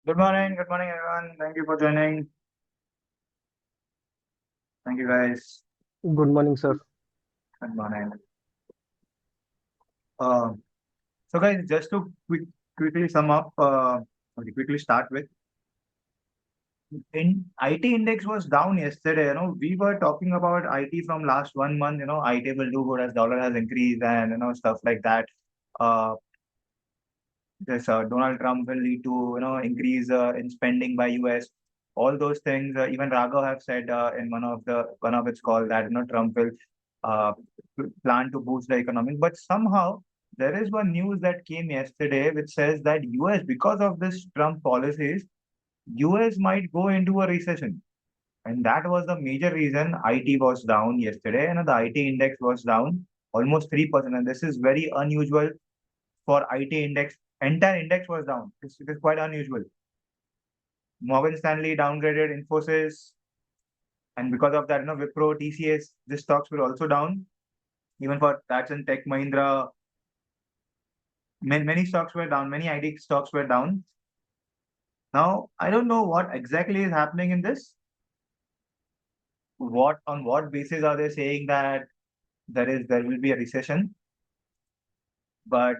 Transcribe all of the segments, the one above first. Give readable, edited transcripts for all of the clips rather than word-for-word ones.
Good morning, everyone. Thank you for joining. Thank you, guys. Good morning, sir. Good morning. Uh, so, guys, just to quickly sum up, or to quickly start with, in IT index was down yesterday. We were talking about IT from last 1 month. IT will do good as dollar has increased and stuff like that. Uh, this Donald Trump will lead to increase in spending by US. All those things. Even Raghav have said in one of its call that Trump will uh, plan to boost the economy. But somehow there is one news that came yesterday which says that US, because of this Trump policies, US might go into a recession. And that was the major reason IT was down yesterday. The IT index was down almost 3%. And this is very unusual for IT index. Entire index was down. It is quite unusual. Morgan Stanley downgraded Infosys, and because of that, Wipro, TCS, these stocks were also down. Even for Tata Tech Mahindra, many stocks were down. Many IT stocks were down. Now, I don't know what exactly is happening in this. On what basis are they saying that there will be a recession? But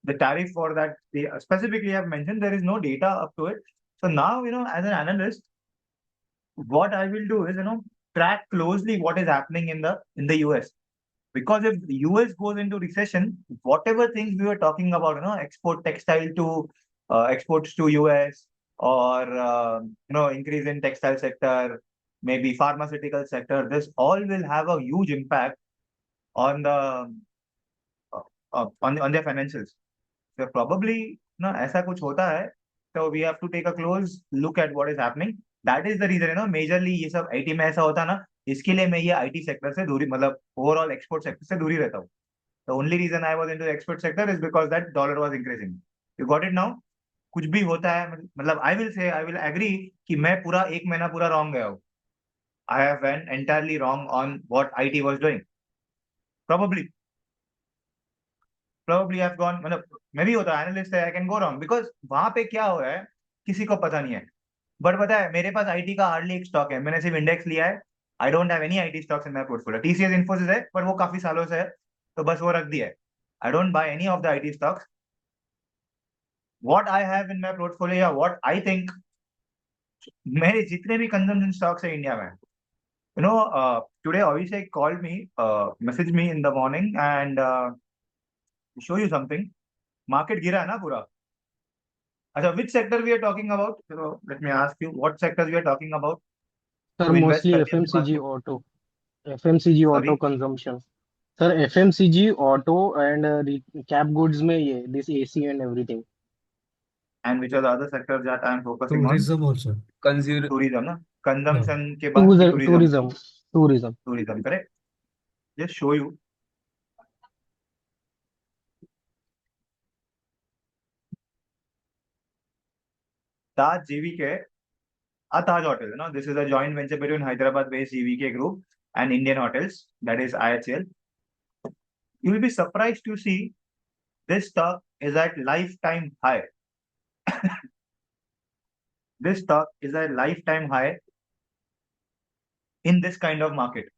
the tariff for that they specifically have mentioned there is no data up to it. So now, as an analyst, what I will do is, track closely what is happening in the US. Because if the US goes into recession, whatever things we were talking about, export textile to exports to US, or increase in textile sector, maybe pharmaceutical sector, this all will have a huge impact on the on their financials. So probably ऐसा कुछ होता है. So we have to take a close look at what is happening. That is the reason, majorly ये सब IT में ऐसा होता है ना. इसके लिए मैं ये आईटी सेक्टर से दूरी, मतलब ओवरऑल एक्सपोर्ट सेक्टर से दूरी रहता हूँ. The only reason I was into the export sector is because that dollar was increasing. You got it now? कुछ भी होता है, मतलब आई विल एग्री कि मैं पूरा एक महीना पूरा रॉन्ग गया हूँ. I have went entirely wrong on what IT was doing. Probably probably I have gone, मतलब मैं भी होता एनालिस्ट है, I can go wrong because वहां पे क्या हो रहा है किसी को पता नहीं है. बट पता है, मेरे पास आईटी का हार्डली एक स्टॉक है, मैंने सिर्फ इंडेक्स लिया है. I don't have any IT stocks in my portfolio. TCS Infosys है, पर वो काफी सालों से है, तो बस वो रख दिया है. I don't buy any of the IT stocks. What I have in my portfolio, या व्हाट आई थिंक, मेरे जितने भी कंजम्पशन स्टॉक्स है इंडिया में, today Abhishek called me, message me in the morning, and show you something. Market गिरा है ना पूरा. अच्छा, which sector we are talking about? चलो let me ask you what sectors we are talking about sir to invest mostly करके अपने पास FMCG में. Auto, FMCG sorry. Auto consumption. Sir FMCG auto and cap goods में ये this AC and everything. And which are the other sectors that I am focusing on? Tourism also. Consumer. Tourism ना. Yeah. Consumption के बाद भी tourism. Tourism. Tourism. Tourism, correct. Just show you. Taj GVK, Taj Hotel. This is a joint venture between Hyderabad-based GVK Group and Indian Hotels, that is IHL. You will be surprised to see this stock is at lifetime high. This stock is at lifetime high in this kind of market.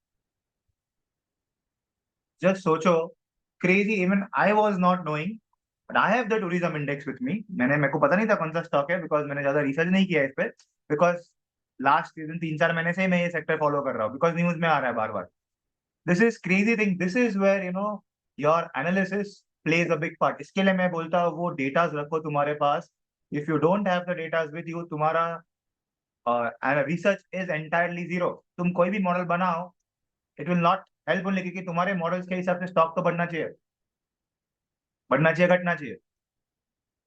Just socho, crazy. Even I was not knowing, but I have the tourism index with me. मेरे को पता नहीं था कौन सा stock है, because मैंने ज्यादा रिसर्च नहीं किया इस पे. बिकॉज लास्ट सीजन 3-4 महीने से ही मैं ये सेक्टर फॉलो कर रहा हूँ, बिकॉज न्यूज में आ रहा है बार बार. This is crazy thing. This is where your analysis plays a big part. इसके लिए मैं बोलता हूँ वो डेटाज रखो तुम्हारे पास. If you don't have the datas with you, तुम्हारा रिसर्च इज एंटायरली जीरो. तुम कोई भी मॉडल बनाओ, it will not help only, क्योंकि तुम्हारे मॉडल्स के हिसाब से स्टॉक तो बढ़ना चाहिए, बढ़ना चाहिए, घटना चाहिए.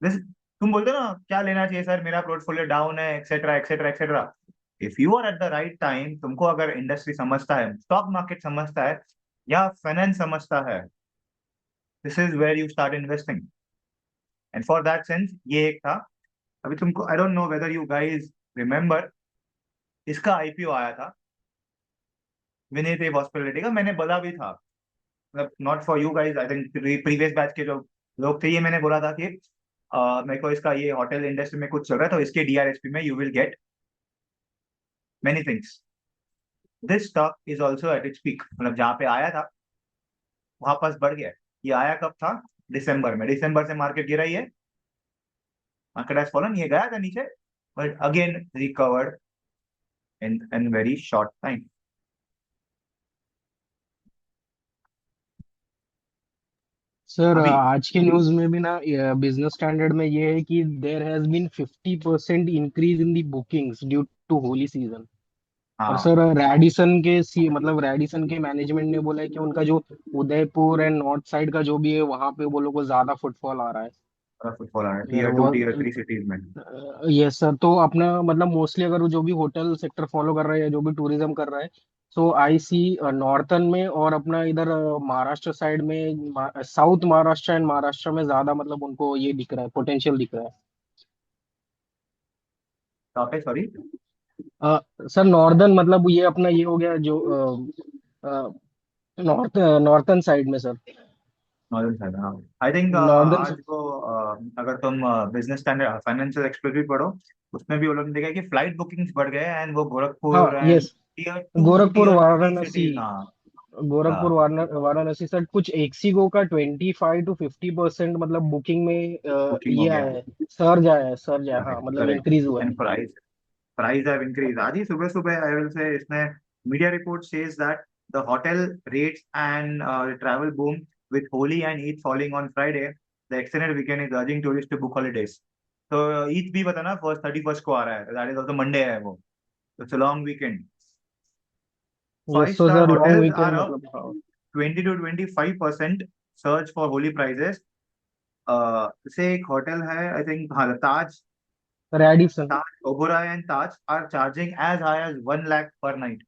दिस, तुम बोलते हो ना क्या लेना चाहिए सर, मेरा पोर्टफोलियो डाउन है, etcetera etcetera etcetera. If you are at the right time, तुमको अगर इंडस्ट्री समझता है, स्टॉक मार्केट समझता है, या फाइनेंस समझता है, this is where you start investing. And for that sense ये एक था. अभी तुमको, I don't know whether you guys remember, इसका आईपीओ आया था विनीत हॉस्पिटलिटी का. मैंने बोला भी था, मतलब not for you guys, I think previous batch के जो लोग थे, ये मैंने बोला था कि मेरे को इसका ये होटल इंडस्ट्री में कुछ चल रहा है, तो इसके डीआरएसपी में you will get many things. This stock is also at its peak, मतलब जहाँ पे आया था वापस बढ़ गया है। ये आया कब था? दिसंबर में। दिसंबर से मार्केट गिरा ही है, मार्केट हैज फॉलन, ये गया था नीचे, but again recovered in very short time. Sir अभी आज के न्यूज में भी ना बिजनेस स्टैंडर्ड में ये है कि there has been 50% increase in the bookings due to Holi season. और हाँ, सर रैडिसन के सी मतलब रैडिसन के मैनेजमेंट ने बोला है कि उनका जो उदयपुर एंड नॉर्थ साइड का जो भी है वहां पे वो लोग को ज्यादा फुटफॉल आ रहा है। फुटफॉल आ रहा है और टीयर 2 टीयर 3 सिटीज में। यस सर, तो अपना मतलब मोस्टली अगर वो जो भी होटल सेक्टर फॉलो कर रहा है या जो भी टूरिज्म कर रहा है, सो आई सी नॉर्थन में और अपना इधर महाराष्ट्र साइड में, साउथ महाराष्ट्र एंड महाराष्ट्र में ज्यादा मतलब उनको ये दिख रहा है, पोटेंशियल दिख रहा कहाँ पे, सॉरी? है। सर नॉर्दर्न मतलब ये अपना ये हो गया जो नॉर्थ नॉर्थन साइड में सर। नॉर्दर्न साइड, हाँ। I think northern. आज को अगर तुम बिजनेस स्टैंडर्ड फाइनेंशियल एक्सप्रेस भी पढ़ो, उसमें भी वो लोगों ने देखा है कि फ्लाइट बुकिंग्स बढ़ गए हैं, एंड वो हाँ Gorakhpur and yes. Tier 2 Gorakhpur tier 3 Varanasi. Cities, हाँ। गोरखपुर हाँ, वाराणसी सर कुछ एक्सीगो का 25 to 50% मतलब बुकिंग में बुकिंग हो ये गया आया है। है। सर्ज आया है, सर्ज आया, हाँ करेक्ट, मतलब करेक्ट। इंक्रीज हुआ है। And price have increase. आज ही सुबह सुबह आई विल से इसने media report says that the hotel rates and travel boom with Holi and Eid falling on Friday, the extended weekend is urging tourists to book holidays. तो ईद भी पता ना first 31st को आ रहा है, that is also Monday है वो, तो it's a long weekend. Five yes तो star sir long hotels are weekend up मतलब हाँ। 20 to 25% search for Holi prices. जैसे एक होटल है, आई थिंक, हाँ, Taj, Radisson. Taj Oberoi and Taj are charging as high as 1 lakh per night.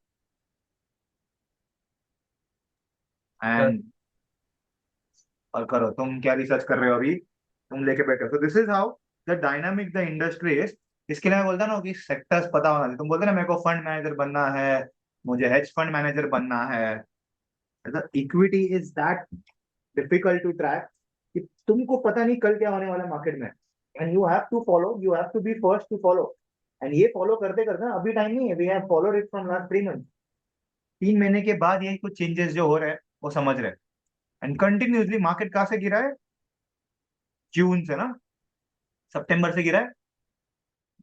And और करो, तुम क्या रिसर्च कर रहे हो अभी, तुम लेके बैठे हो। तो this is how the dynamic the industry is. इसके लिए मैं बोलता ना कि सेक्टर्स पता होना चाहिए। तुम बोलते ना मेरे को फंड मैनेजर बनना है, मुझे हेज फंड मैनेजर बनना है, equity is that difficult to track कि तुमको पता नहीं कल क्या होने वाला मार्केट में, and you have to follow, you have to be first to follow. And ये फॉलो करते करते ना, अभी टाइम नहीं है, we have followed it from last 3 month. 3 महीने के बाद ये कुछ चेंजेस जो हो रहे हैं वो समझ रहे हैं। एंड कंटिन्यूसली मार्केट कहाँ से गिरा है? जून से ना, सितंबर से गिरा है।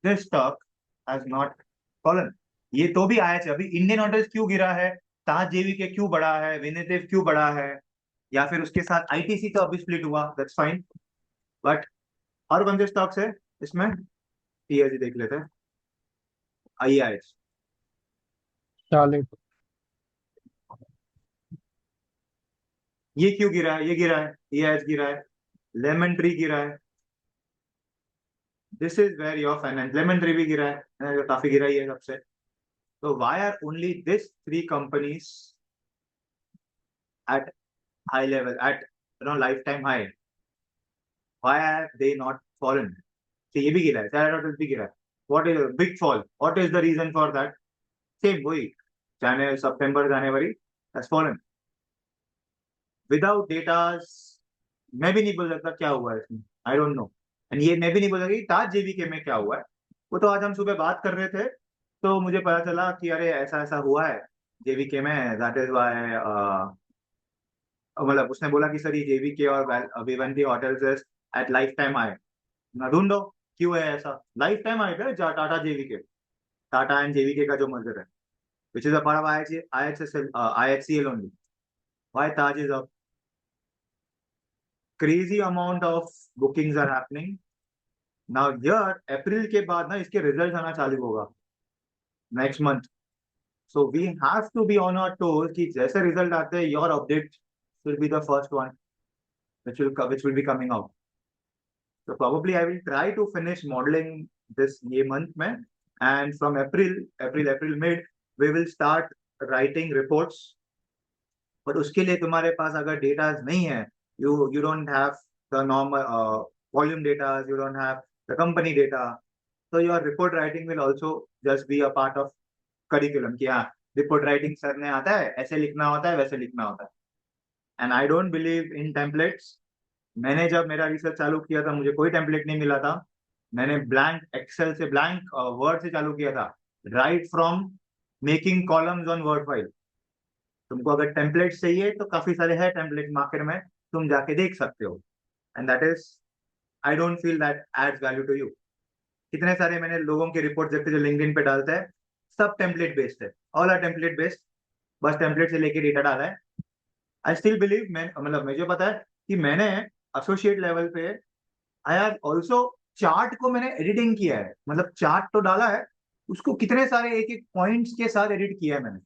This stock has not fallen. ये तो भी आया है। अभी इंडियन होटल्स क्यों गिरा है, ताज जेवी के क्यों बढ़ा है, विनितेव क्यों बढ़ा है, या फिर उसके साथ आईटीसी तो अभी स्प्लिट हुआ, दैट्स फाइन। बट और कौन से स्टॉक्स है इसमें? टीएसजी देख लेते हैं, आईआईएस। चार्लेट। ये क्यों गिरा है? ये गिरा है, ईआईएस गिरा है, लेमन ट्री गिरा है। This is where your finance, Lemon Tree भी गिरा है, काफी गिरा ही है सबसे। तो why are only this 3 companies at high level, at lifetime high? Why have they not fallen? So ये भी गिरा है, Sarah Hotels भी गिरा है। What is big fall? What is the reason for that? Same वही, September January has fallen without data। मैं भी नहीं बोल सकता क्या हुआ है इसमें, आई डोंट नो। एंड ये मैं भी नहीं बोल सकता कि ताज जेवीके में क्या हुआ है। वो तो आज हम सुबह बात कर रहे थे, तो मुझे पता चला कि अरे ऐसा ऐसा हुआ है जेवीके में, दैट इज वाई। मतलब उसने बोला कि सर ये जेवीके और Vivanta hotels is at lifetime high. ना ढूंढो क्यों है ऐसा, लाइफ टाइम हाई पे Tata JVK, Tata and JVK का जो मर्जर है, which is a part of IHCL only. Why Taj is a crazy amount of bookings are happening now here. अप्रैल के बाद ना इसके रिजल्ट आना चालू होगा next month. So we have to be on our toes कि जैसे रिजल्ट आते हैं your update will be the first one which will be coming out. So probably I will try to finish modeling this ये month में, and from April mid we will start writing reports. पर उसके लिए तुम्हारे पास अगर data नहीं है, you don't have the normal volume data, you don't have the company data, so your report writing will also just be a part of curriculum कि हाँ, report writing sir ने आता है, ऐसे लिखना होता है, वैसे लिखना होता है। And I don't believe in templates. मैंने जब मेरा रिसर्च चालू किया था मुझे कोई टेम्पलेट नहीं मिला था। मैंने ब्लैंक एक्सेल से, ब्लैंक वर्ड से चालू किया था, right from making columns on word file. तुमको अगर टेम्पलेट चाहिए तो काफी सारे हैं टेम्पलेट मार्केट में, तुम जाके देख सकते हो। And that is, I don't feel that adds value to you. कितने सारे मैंने लोगों के रिपोर्ट देखते जो लिंक्डइन पे डालते हैं, सब टेम्पलेट बेस्ड है, ऑल आर टेम्पलेट बेस्ड। बस टेम्पलेट से लेके डेटा डाला है। आई स्टिल बिलीव, मैं मतलब मुझे पता है कि मैंने एसोसिएट लेवल पे आई हैव ऑल्सो चार्ट को मैंने एडिटिंग किया है, मतलब चार्ट तो डाला है, उसको कितने सारे एक एक पॉइंट्स के साथ एडिट किया है मैंने,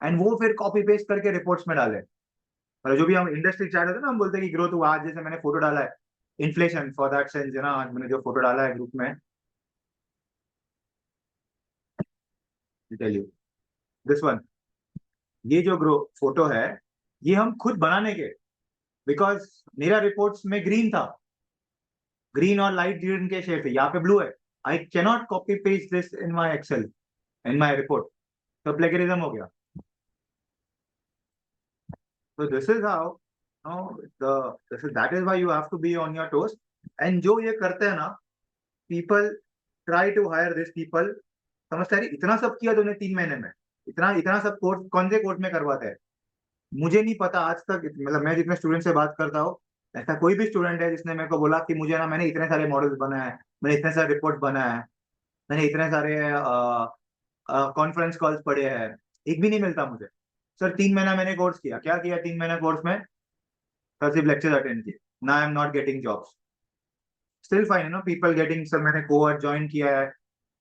एंड वो फिर कॉपी पेस्ट करके रिपोर्ट्स में डाले। मतलब जो भी हम इंडस्ट्री चार्ट होता है ना, हम बोलते हैं कि ग्रोथ हुआ, आज जैसे मैंने फोटो डाला है इन्फ्लेशन फॉर दैट सेंस है ना, आज मैंने जो फोटो डाला है ग्रुप में, टेल यू दिस वन, ये जो ग्रो फोटो है, ये हम खुद बनाने के, बिकॉज मेरा रिपोर्ट्स में ग्रीन था, ग्रीन और लाइट ग्रीन के शेड थे, यहाँ पे ब्लू है। I cannot copy paste this in my excel, in my report, तो प्लेगरिज्म हो गया। तो this is how, this is, that is why you have to be on your toast. And जो ये करते हैं ना, people try to hire this people, समझते हैं इतना सब किया तूने 3 महीने में, इतना इतना सब कोर्स कौन से कोर्स में करवाते हैं। मुझे नहीं पता आज तक, मतलब मैं जितने स्टूडेंट से बात करता हूँ, ऐसा कोई भी स्टूडेंट है जिसने मेरे को बोला कि मुझे ना, मैंने इतने सारे मॉडल्स बनाए हैं, मैंने इतने सारे रिपोर्ट बनाए हैं, मैंने इतने सारे कॉन्फ्रेंस कॉल्स पढ़े हैं, एक भी नहीं मिलता मुझे। सर 3 महीना मैंने कोर्स किया, क्या किया 3 महीना कोर्स में? सर सिर्फ लेक्चर अटेंड किए ना, I am not getting jobs. Still fine है ना, पीपल गेटिंग, सर मैंने कोवर्ट ज्वाइन किया है,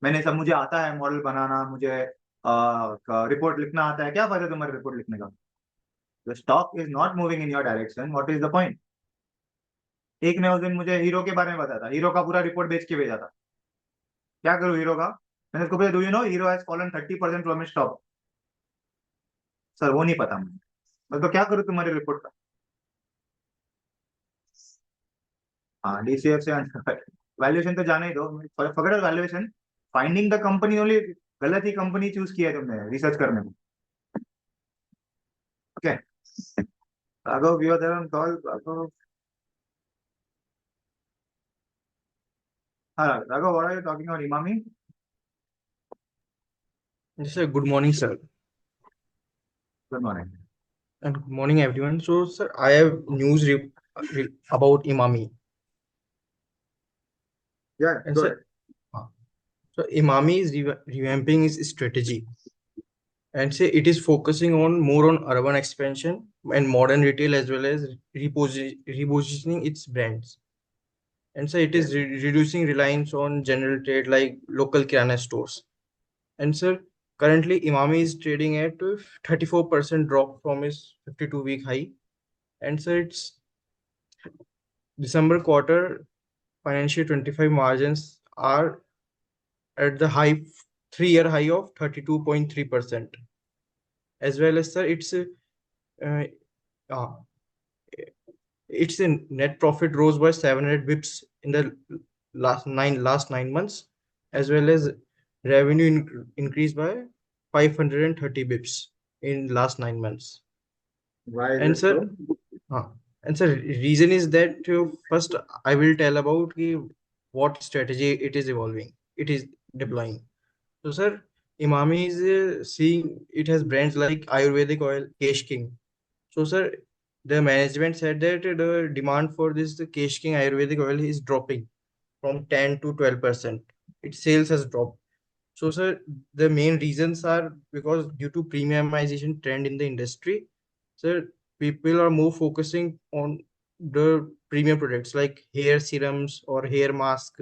मैंने सब, मुझे आता है मॉडल बनाना, मुझे रिपोर्ट लिखना आता है, क्या फायदा तुम्हारे रिपोर्ट लिखने का? The stock is not moving in your direction, what is the point? एक ने उस दिन मुझे हीरो के बारे में बताया था, हीरो का पूरा रिपोर्ट बेच के भेजा था। क्या करूँ हीरो का? मैंने उसको पूछा, do you know hero has fallen 30% from his stock? Sir वो नहीं पता मुझे। मैं तो क्या करूँ तुम्हारे रिपोर्ट का? हाँ डीसीएफ से वैल्यूएशन तो जाने ही दो, forget valuation, finding the company only, गलत ही कंपनी चूज किया है तुमने रिसर्च करने में। Okay, Raghav you are there on call, Raghav. हाँ Raghav, what are you talking about Emami? Yes, sir. Good morning, sir, good morning. and good morning, everyone. So, sir, I have news about Imami, या and good. sir, uh, so Imami is revamping its strategy, and say it is focusing on more on urban expansion and modern retail as well as repositioning its brands. And so it is reducing reliance on general trade like local kirana stores. And sir, currently Imami is trading at 34% drop from its 52-week high. And so its December quarter financial 25 margins are at the high 3-year high of 32.3%. As well as sir, uh, uh, its net profit rose by 700 bips in the last nine months, as well as revenue increased by 530 bips in last 9 months. Why is And it so? sir, uh, reason is that first I will tell about what strategy it is evolving, it is deploying. So sir, Imami is seeing it has brands like Ayurvedic oil, Kesh King. So sir, the management said that the demand for this Kesh King Ayurvedic oil is dropping from 10 to 12%. Its sales has dropped. So sir, the main reasons are because due to premiumization trend in the industry, sir, people are more focusing on the premium products like hair serums or hair mask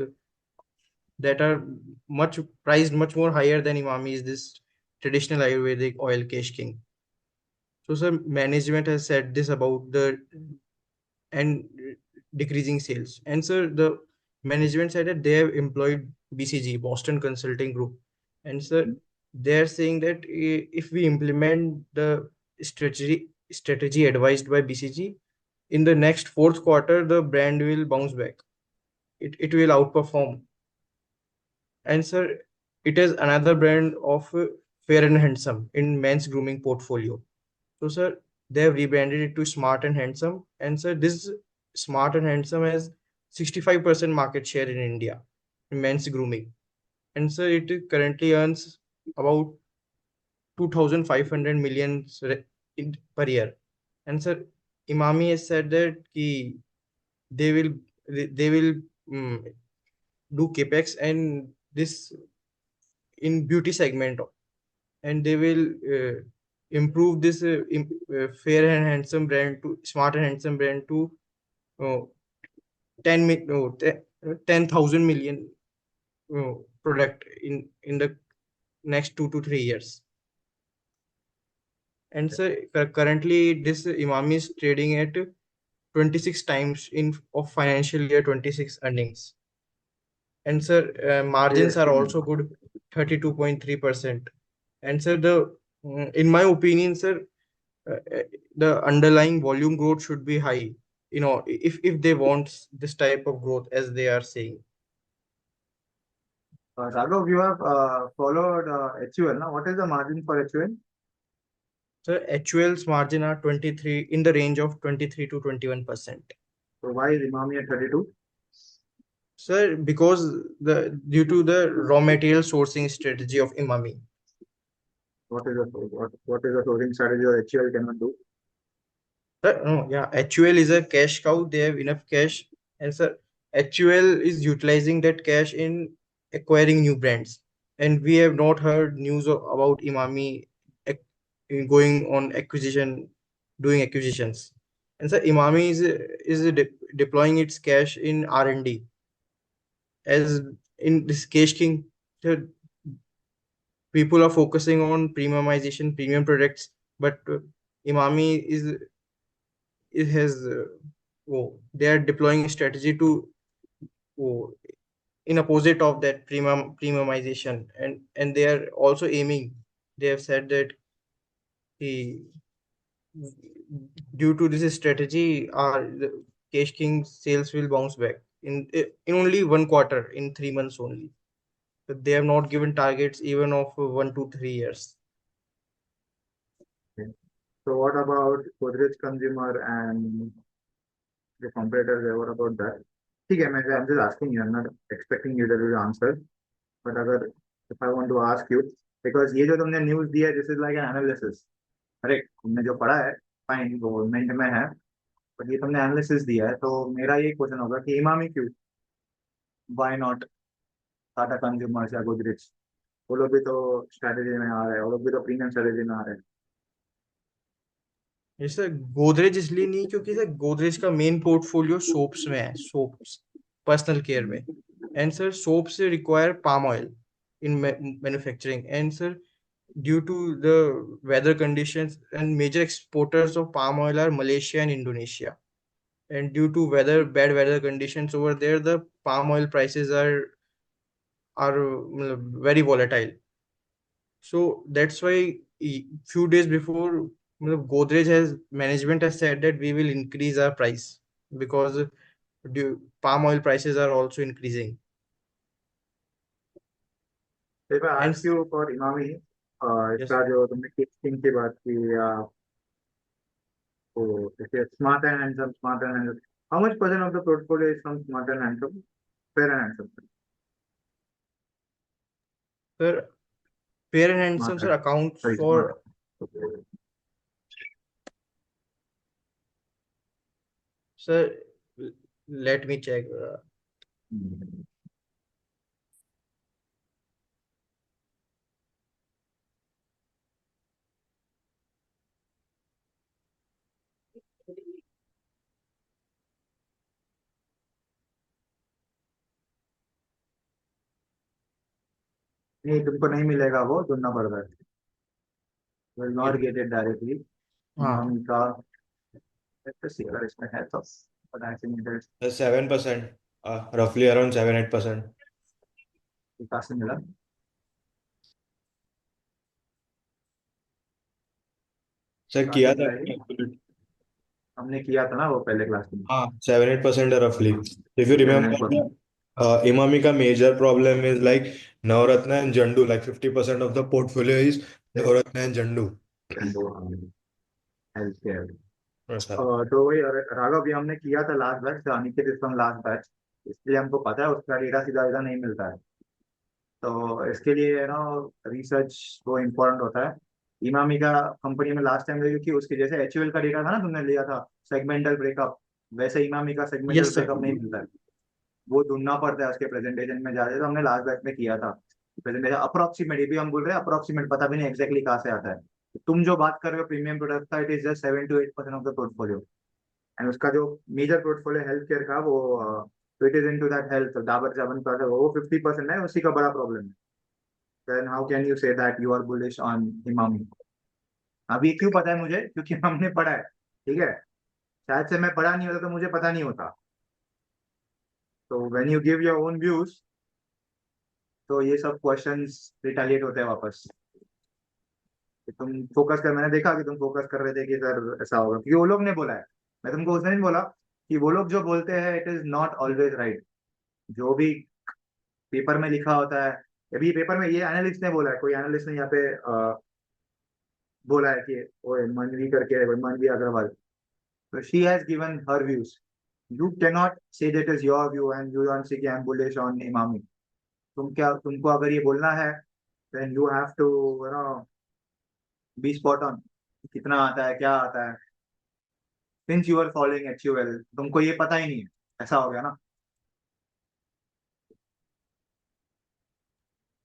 that are much priced much more higher than Imami is this traditional Ayurvedic oil Kesh King. So sir, management has said this about the and decreasing sales. And sir, the management said that they have employed BCG, Boston Consulting Group. And sir, they're saying that if we implement the strategy advised by BCG, in the next fourth quarter, the brand will bounce back. It will outperform. And sir, it is another brand of Fair and Handsome in men's grooming portfolio. So sir, they have rebranded it to Smart and Handsome. And sir, this Smart and Handsome has 65% market share in India in men's grooming. And sir, it currently earns about 2,500 million per year. And sir, Emami has said that they will they will mm, do capex and this in beauty segment, and they will improve this Fair and Handsome brand to Smart and Handsome brand to uh, 10,000 million product in the next 2 to 3 years. And sir, currently this Emami is trading at 26 times in of financial year 26 earnings. And sir, margins are also good, 32.3%. And sir, in my opinion, sir, the underlying volume growth should be high. If they want this type of growth as they are saying. Raghav, you have followed HUL. Now, what is the margin for HUL? So HUL's margin are 23 in the range of 23 to 21%. So why is Emami at 32? Sir, because due to the raw material sourcing strategy of Emami. What is the sourcing strategy that HUL cannot do? Sir, no, yeah, HUL is a cash cow. They have enough cash, and sir, HUL is utilizing that cash in acquiring new brands. And we have not heard news about Emami going on doing acquisitions. And sir, Emami is deploying its cash in R&D. As in this Cash King, sir, people are focusing on premiumization, premium products, but Emami it has they are deploying a strategy to in opposite of that premiumization, and they are also aiming. They have said that the due to this strategy, the Cash King sales will bounce back in only 1 quarter, in 3 months only. But they have not given targets even of 1 to 3 years. Okay. So what about Godrej Consumer and the competitors? What about that? Okay, I'm just asking you. I'm not expecting you to answer. But if I want to ask you, because ये जो तुमने news दिया है, this is like an analysis. Correct, तुमने जो पढ़ा है fine government में है, बट ये तुमने एनालिसिस दिया है, तो मेरा ये क्वेश्चन होगा कि इमामी क्यों, व्हाई नॉट टाटा कंज्यूमर्स या गोदरेज? वो लोग भी तो स्ट्रेटेजी में आ रहे हैं, वो लोग भी तो प्रीमियम स्ट्रेटेजी में आ रहे हैं. सर गोदरेज इसलिए नहीं क्योंकि सर गोदरेज का मेन पोर्टफोलियो सोप्स में है, सोप्स पर्सनल केयर में. And sir soaps require palm oil in manufacturing, and sir, due to the weather conditions, and major exporters of palm oil are Malaysia and Indonesia, and due to bad weather conditions over there, the palm oil prices are very volatile. So that's why few days before, Godrej management has said that we will increase our price because palm oil prices are also increasing. If I ask you for Emami, इसका जो तुमने king की बात की या वो Smart and Handsome, how much percent of the portfolio is from Smart and Handsome, Fair and Handsome? Sir, Fair and Handsome, sir, accounts for sir. Let me check. नहीं, तुमको नहीं मिलेगा, वो ढूंढना पड़ता है. Will not get it directly. Emami का अगर इसमें है तो, but I think it is 7%, roughly around 7-8%. कहाँ से मिला? सर किया था हमने किया था ना वो पहले क्लास में. हाँ, 7-8% है roughly. If you remember, Emami का major problem is like Navratna and Jandu. Like 50% of the portfolio is Navratna and Jandu. Healthcare. ऐसा तो वही राघव भी हमने किया था last batch, Aniket is from last batch, इसलिए हमको पता है उसका डेटा सीधा सीधा नहीं मिलता है। तो इसके लिए ना रिसर्च वो इम्पोर्टेंट होता है। इमामी का कंपनी में लास्ट टाइम देखी, उसके जैसे एचयूएल का डेटा था ना तुमने लिया था सेगमेंटल ब्रेकअप, वैसे इमामी का सेगमेंटल यस सर। ब्रेकअप नहीं मिलता है। वो ढूंढना पड़ता है उसके प्रेजेंटेशन में जाके, तो हमने लास्ट बैच में किया था प्रेजेंटेशन अप्रोक्सीमेट, ये भी हम बोल रहे हैं अप्रोक्सीमेट, पता भी नहीं एग्जैक्टली कहाँ से आता है। तुम जो बात कर रहे हो प्रीमियम प्रोडक्ट का, it is just 7 to 8% of the portfolio, and उसका जो मेजर पोर्टफोलियो हेल्थ केयर का वो it is into that health, Dabur Chyawan का वो 50% है, उसी का बड़ा प्रॉब्लम है। Then how can you say that you are bullish on Emami? अभी क्यों पता है मुझे? क्योंकि हमने पढ़ा है, ठीक है। शायद से मैं पढ़ा नहीं होता तो मुझे पता नहीं होता। तो when you give your own views, तो ये सब क्वेश्चंस रिटेलिएट होते हैं वापस कि तुम फोकस कर, मैंने देखा कि तुम फोकस कर रहे थे कि सर ऐसा होगा क्योंकि वो लोग ने बोला है। मैं तुमको उसने नहीं बोला कि वो लोग जो बोलते हैं it is not always right. जो भी पेपर में लिखा होता है, अभी पेपर में ये एनालिस्ट ने बोला है, कोई एनालिस्ट ने यहाँ पे बोला है कि वो मनवी करके है, कोई मनवी अग्रवाल, तो she has given her views. You cannot say that is your view and you don't say कि I am bullish on Emami. तुम क्या, तुमको अगर ये बोलना है then you have to you know be spot on, कितना आता है क्या आता है। Since you are following HUL तुमको ये पता ही नहीं है, ऐसा हो गया ना।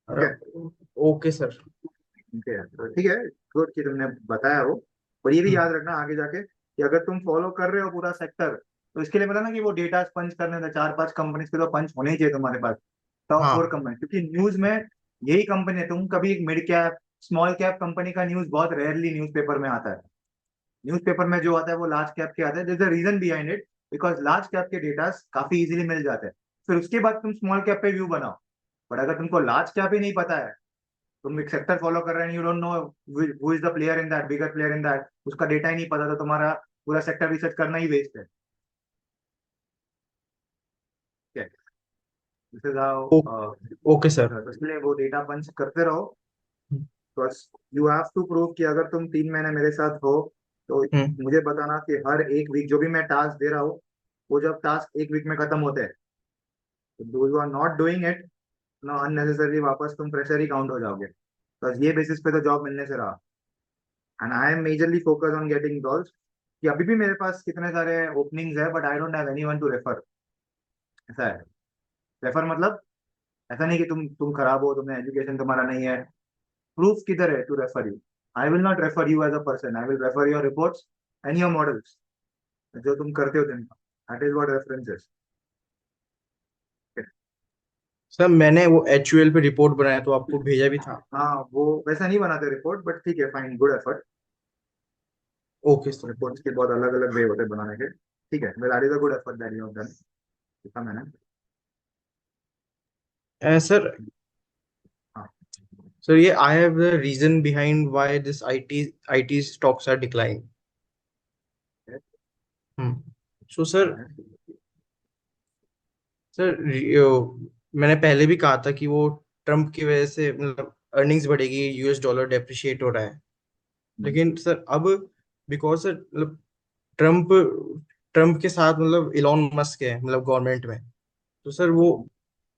Okay okay sir. ठीक है, तो ठीक है, गुड कि तुमने बताया वो। और ये भी याद रखना आगे जाके कि अगर तुम फॉलो कर रहे हो पूरा सेक्टर, तो इसके लिए पता ना कि वो डेटा पंच करने का 4-5 कंपनीज के तो पंच होने ही चाहिए तुम्हारे पास, टॉप 4 हाँ कंपनी, क्योंकि न्यूज में यही कंपनी है। तुम कभी एक mid cap small cap company का न्यूज बहुत रेयरली न्यूज़पेपर में आता है। न्यूज़पेपर में जो आता है वो लार्ज कैप के आता है, there is a reason behind it, because large cap के डेटा काफी इजीली मिल जाते हैं। फिर उसके बाद तुम स्मॉल कैप पे व्यू बनाओ। बट अगर तुमको लार्ज कैप ही नहीं पता है, तुम एक सेक्टर फॉलो कर रहे हैं, you don't know who is the player in that, bigger player in that, उसका डेटा ही नहीं पता, तो तुम्हारा पूरा सेक्टर रिसर्च करना ही वेस्ट है। This is how. Okay sir. इसलिए वो डेटा पंच करते रहो। बस यू हैव टू प्रूव कि अगर तुम 3 महीने मेरे साथ हो तो हम्म। मुझे बताना कि हर एक वीक जो भी मैं टास्क दे रहा हूँ, वो जब टास्क एक वीक में खत्म होते हैं, तो though you are not doing it ना, अननेसेसरी वापस तुम प्रेशर ही काउंट हो जाओगे। बस ये बेसिस पे तो जॉब मिलने से रहा। And I am majorly focus on getting dolls, कि अभी भी मेरे पास कितने सारे ओपनिंग्स है, but I don't have anyone to refer. ऐसा है, रेफर मतलब ऐसा नहीं कि तुम खराब हो, तुम्हें एजुकेशन तुम्हारा नहीं है। प्रूफ किधर है to refer you? I will not refer you as a person, I will refer your reports and your models, जो तुम करते हो दिन का, that is what references. Sir मैंने वो एचयूएल पे रिपोर्ट बनाया तो आपको भेजा भी था। हाँ, वो वैसा नहीं बनाते रिपोर्ट, बट ठीक है, fine, good effort. Okay sir. Reports के बहुत अलग अलग वे होते हैं बनाने के, ठीक है, that is a good effort that you have done, लिखा मैंने। सर, हाँ, सर ये I have the reason behind why this IT stocks are decline. So sir, मैंने पहले भी कहा था कि वो ट्रम्प की वजह से मतलब अर्निंग्स बढ़ेगी, यूएस डॉलर डेप्रिशिएट हो रहा है। लेकिन सर अब बिकॉज सर मतलब ट्रम्प ट्रम्प के साथ मतलब इलॉन मस्क है मतलब गवर्नमेंट में, तो सर वो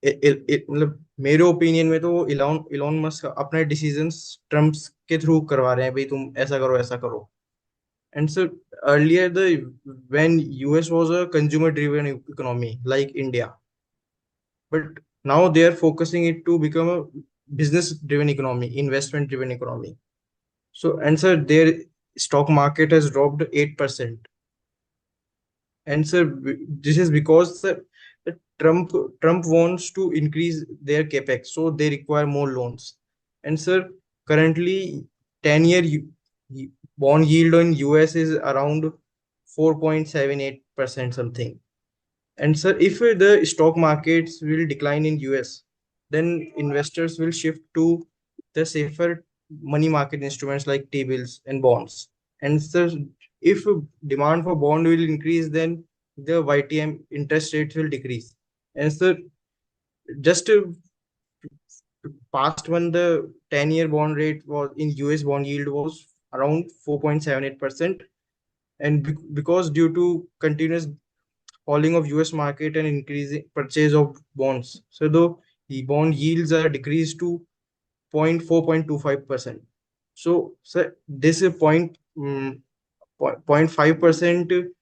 मतलब मेरे ओपिनियन में तो वो इलॉन इलॉन मस्क अपने डिसीजंस ट्रम्प के थ्रू करवा रहे हैं, भाई तुम ऐसा करो ऐसा करो। And sir earlier the when US was a consumer driven economy like India, but now they are focusing it to become a business driven economy, investment driven economy. So and sir, their stock market has dropped 8%. And sir, this is because sir, the Trump wants to increase their capex, so they require more loans. And sir, currently 10-year bond yield on US is around 4.78% something. And sir, if the stock markets will decline in US, then investors will shift to the safer money market instruments like T-bills and bonds. And sir, if demand for bond will increase, then the YTM interest rates will decrease. And sir, just past when the 10-year bond rate was in US bond yield was around 4.78%, and because due to continuous falling of US market and increasing purchase of bonds, so the bond yields are decreased to 0.4.25%. So sir, this is 0.5%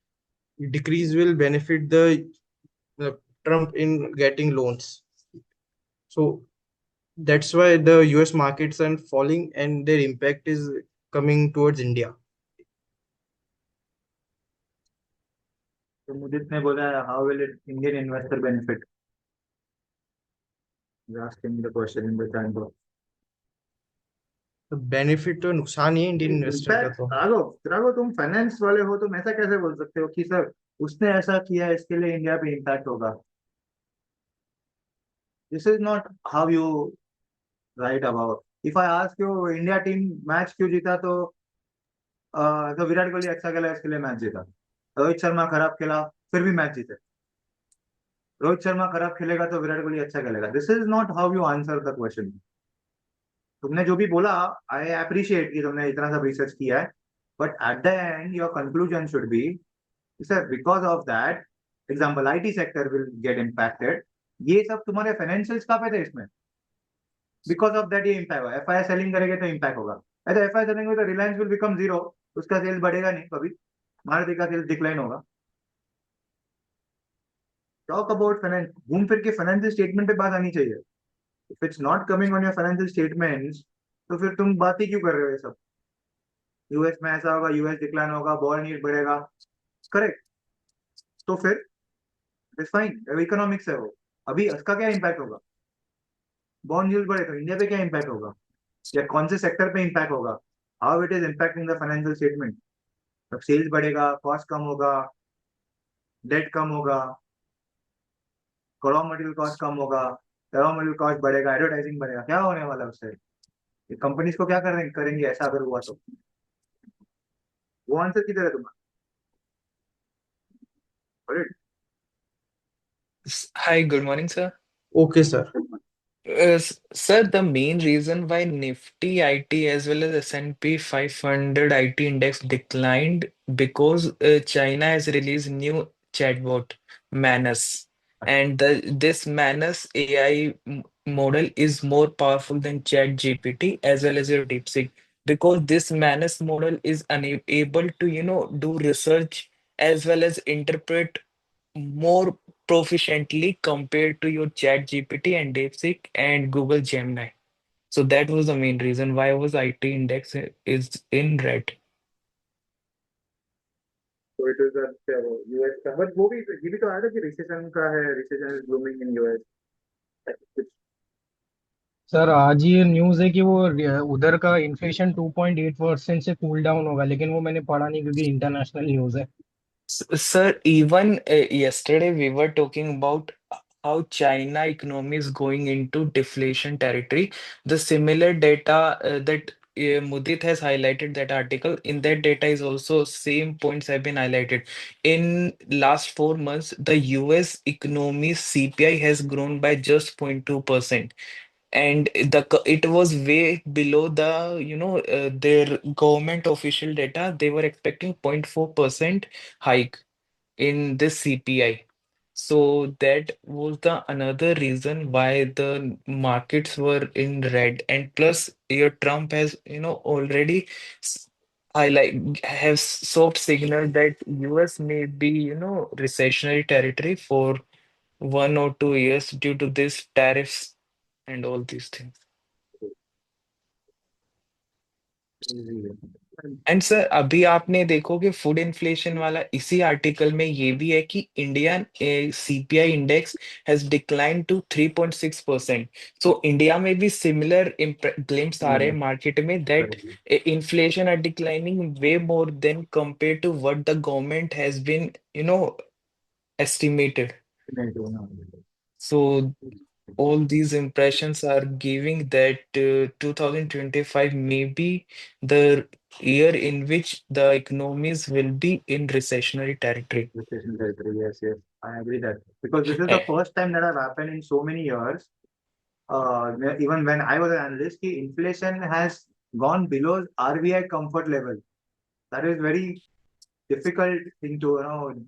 decrease will benefit the Trump in getting loans. So that's why the US markets are falling and their impact is coming towards India. तो मुदित ने बोला, how will it Indian investor benefit? He's asking the question in the chat box. तो benefit तो नुकसान ही है Indian investor का in fact तो। राघव तुम फाइनेंस वाले हो, तुम ऐसा कैसे बोल सकते हो कि सर उसने ऐसा किया इसके लिए इंडिया पे इम्पैक्ट होगा? This is not how you right about. If I ask you India team match क्यों जीता, तो विराट कोहली अच्छा खेला इसके लिए मैच जीता. रोहित शर्मा खराब खेला फिर भी मैच जीते. रोहित शर्मा खराब खेलेगा तो विराट कोहली अच्छा खेलेगा. This is not how you answer the question. तुमने जो भी बोला, आई अप्रिशिएट कि तुमने इतना सब रिसर्च किया है, but at the end your conclusion should be sir because of that example IT sector will get impacted. ये सब तुम्हारे फाइनेंशियल्स कहाँ पे थे इसमें? बिकॉज ऑफ दैट ये इम्पैक्ट होगा. एफआई सेलिंग करेंगे तो इम्पैक्ट होगा. अरे एफआई सेलिंग तो रिलायंस विल बिकम जीरो, उसका सेल्स बढ़ेगा नहीं कभी, मारुति का सेल्स डिक्लाइन होगा. Talk about finance. घूम फिर के फाइनेंशियल स्टेटमेंट पे बात आनी चाहिए. If it's not coming on your financial statements, तो फिर तुम बात ही क्यों कर रहे हो ये सब? यूएस में ऐसा होगा, यूएस डिक्लाइन होगा, बॉन्ड यील्ड बढ़ेगा. करेक्ट. तो फिर इट्स फाइन, इकोनॉमिक्स है वो. अभी उसका क्या इम्पैक्ट होगा? बॉन्ड यील्ड बढ़े तो इंडिया पे क्या इम्पैक्ट होगा, या कौन से सेक्टर पे इम्पैक्ट होगा? How it is impacting the financial statement. अब सेल्स बढ़ेगा, कॉस्ट कम होगा, डेट कम होगा, रॉ मटेरियल कॉस्ट कम होगा, रॉ मटेरियल कॉस्ट बढ़ेगा, एडवर्टाइजिंग बढ़ेगा. क्या होने वाला है उससे? कंपनीज को क्या करेंगे ऐसा अगर हुआ तो? वो आंसर किधर है तुम्हारा? Alright. Hi, good morning, sir. Okay, sir. Sir, the main reason why Nifty IT as well as S&P 500 IT index declined because China has released new chatbot Manus, and this Manus AI model is more powerful than ChatGPT as well as your DeepSeek, because this Manus model is unable to do research as well as interpret more proficiently compared to your Chat GPT and DeepSeek and Google Gemini. So that was the main reason why was IT index is in red. So it is that US का, but वो भी ये भी तो आया था कि recession का है, recession is blooming in US. Sir आज ये न्यूज़ है कि वो उधर का इन्फ्लेशन 2.8% से कूल डाउन होगा, लेकिन वो मैंने पढ़ा नहीं क्योंकि इंटरनेशनल न्यूज़ है. Sir, even yesterday we were talking about how China economy is going into deflation territory. The similar data that Mudit has highlighted that article, in that data is also same points have been highlighted. In last 4 months, the US economy CPI has grown by just 0.2%, and it was way below the their government official data. They were expecting 0.4% hike in this CPI. So that was the another reason why the markets were in red. And plus, your Trump has already s- highlight have soft signal that US may be recessionary territory for 1 or 2 years due to this tariffs and all these things. And sir, अभी आपने देखोगे food inflation वाला इसी article में ये भी है कि Indian CPI index has decline to 3.6%. So India में भी सिमिलर ग्लिम्स आ रहे हैं मार्केट में that inflation are declining way more than compare to what the government has been estimated. So all these impressions are giving that 2025 may be the year in which the economies will be in recessionary territory. Recession territory, yes, yes. I agree that. Because this is the Eh, first time that have happened in so many years. Even when I was an analyst, ki inflation has gone below RBI comfort level. That is very difficult thing to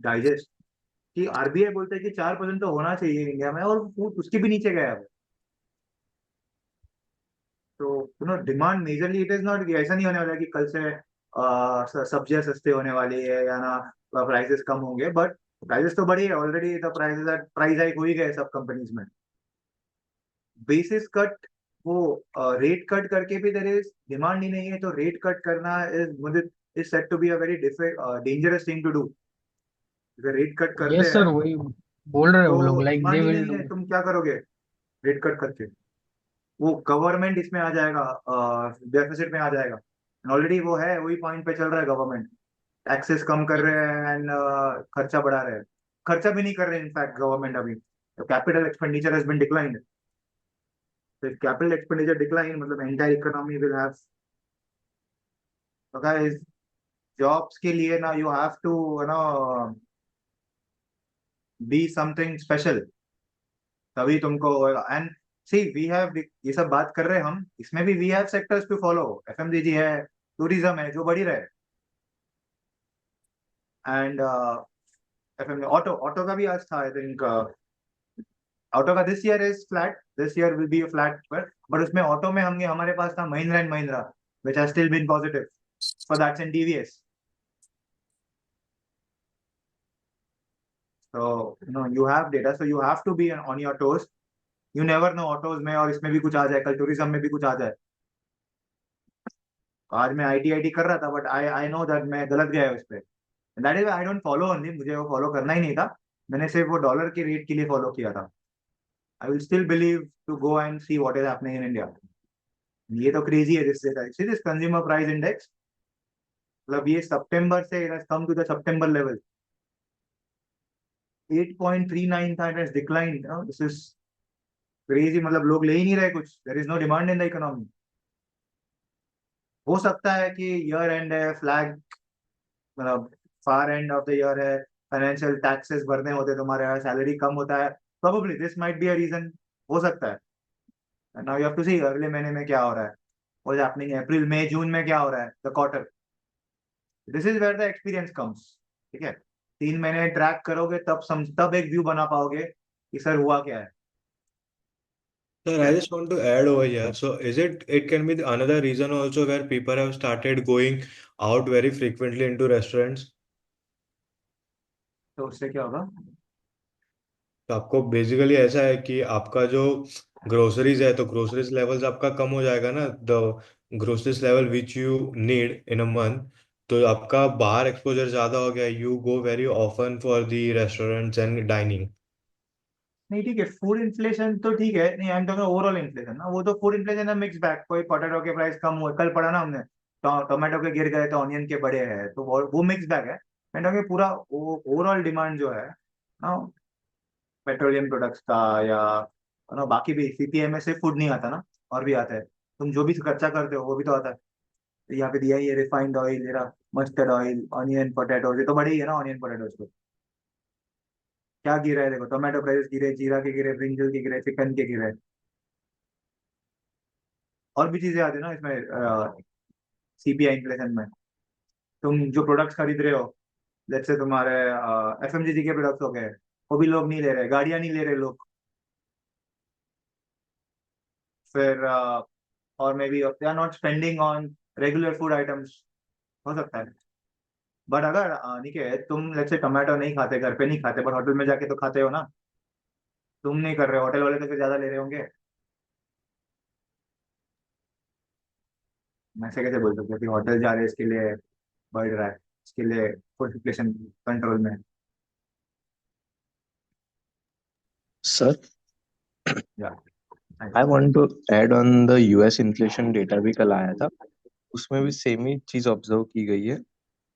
digest कि RBI बोलता है कि 4% तो होना चाहिए India में, और वो उसके भी नीचे गया है वो। तो demand majorly it is not, ऐसा नहीं होने वाला कि कल से सब्जियां सस्ते होने वाली है या ना प्राइसेस कम होंगे, बट प्राइसेस तो बढ़ी है already, the prices price hike हो ही गए सब कंपनीज में। बेसिस कट, वो रेट कट करके भी देयर इज डिमांड ही नहीं है, तो रेट कट करना is set to be a very dangerous thing to do. अगर रेट कट करते यस हैं सर, वही बोल रहे हैं तो वो लोग, लाइक दे डिमांड ही विल नहीं डू। है, तुम क्या करोगे रेट कट करके? वो गवर्नमेंट इसमें आ जाएगा, डेफिसिट में आ जाएगा। ऑलरेडी वो है, वही पॉइंट पे चल रहा है गवर्नमेंट, टैक्सेस कम कर रहे हैं एंड खर्चा बढ़ा रहे हैं। खर्चा भी नहीं कर रहे इनफैक्ट गवर्नमेंट अभी, तो capital expenditure has been declined. तो कैपिटल एक्सपेंडिचर डिक्लाइन मतलब entire economy will have, guys jobs के लिए ना you have to be something special, तभी तुमको। एंड सी वी हैव, ये सब बात कर रहे हैं हम, इसमें भी we have sectors to follow, FMCG है, टूरिज्म है जो बढ़ी रहे, एंड एफएम ऑटो, ऑटो का भी आज था आई थिंक। ऑटो का this year is flat, this year will be a flat, but उसमें ऑटो में हमने, हमारे पास था Mahindra and Mahindra which has still been positive for that's and TVS. So you have data, so you have to be on your toes. You never know, autos में और इसमें भी कुछ आ जाए, कल टूरिज्म में भी कुछ आ जाए। आज मैं आईटी कर रहा था, but I I know that मैं गलत गया उस पर। That is I don't follow only, मुझे वो फॉलो करना ही नहीं था, मैंने सिर्फ वो डॉलर के रेट के लिए फॉलो किया था। I will still believe to go and see what is happening in India. ये तो क्रेजी है, दिस कंज्यूमर प्राइस इंडेक्स, मतलब ये सितंबर से कम टू द सितंबर लेवल 8.39 था, it has declined, this is crazy. मतलब लोग ले ही नहीं रहे कुछ, there is no demand in the economy. हो सकता है कि ईयर एंड है, फ्लैग, मतलब far end of the year है, फाइनेंशियल टैक्सेस भरने होते तुम्हारे यहाँ, सैलरी कम होता है, probably this might be a reason, हो सकता है। नाउ यू हैव टू सी अगले महीने में क्या हो रहा है, व्हाट इज हैपनिंग अप्रैल मई जून में क्या हो रहा है, the quarter. This is where the experience comes. ठीक है, 3 महीने ट्रैक करोगे तब एक व्यू बना पाओगे कि सर हुआ क्या है। Sir, I just want to add over here. So, is it can be another reason also where people have started going out very frequently into restaurants? तो उससे क्या होगा? तो आपको बेसिकली ऐसा है कि आपका जो ग्रोसरीज है, तो ग्रोसरीज लेवल्स आपका कम हो जाएगा ना, the groceries level which you need in a month. तो आपका बाहर एक्सपोजर ज्यादा हो गया, you go very often for the restaurants and dining. नहीं ठीक है, फूड इन्फ्लेशन तो ठीक है, नहीं I am talking overall inflation ना, वो तो फूड इन्फ्लेशन है मिक्स बैग, कोई पोटैटो के प्राइस कम हुए, कल पढ़ा ना हमने, तो टोमेटो के गिर गए तो ऑनियन के बढ़े हैं, तो वो मिक्स बैग है। मैं टॉकिंग पूरा ओवरऑल डिमांड जो है ना, पेट्रोलियम प्रोडक्ट्स का या बाकी भी, सीपीआई में सिर्फ फूड नहीं आता ना, और भी आता है, तुम जो भी खर्चा करते हो वो भी तो आता है। तो यहाँ पे दिया ही है रिफाइंड ऑयल, जरा मस्टर्ड ऑयल, ऑनियन पोटैटो, ये तो बड़े ही है ना ऑनियन पोटैटो। क्या गिरा है देखो, टोमेटो प्राइस गिरे, जीरा के गिरे, ब्रिंजल के गिरे, चिकन के गिरे, और भी चीजें आती है ना इसमें सीपीआई इन्फ्लेशन में। तुम जो प्रोडक्ट्स खरीद रहे हो, जैसे तुम्हारे एफएमजीजी के प्रोडक्ट्स हो गए, वो भी लोग नहीं ले रहे, गाड़ियां नहीं ले रहे लोग, फिर और maybe they are not spending on regular food items, हो सकता है। बट अगर निके तुम लेट्स से टोमेटो नहीं खाते, घर पे नहीं खाते, बट होटल में जाके तो खाते हो ना, तुम नहीं कर रहे हो, होटल वाले तो फिर ज्यादा ले रहे होंगे। मैं ऐसे कैसे बोल सकते हो कि होटल जा रहे हैं इसके लिए बढ़ रहा है, इसके लिए फूड इन्फ्लेशन कंट्रोल में है। Sir, या I want to add on the US inflation data भी कल आया था, उसमें भी सेम ही चीज ऑब्जर्व की गई है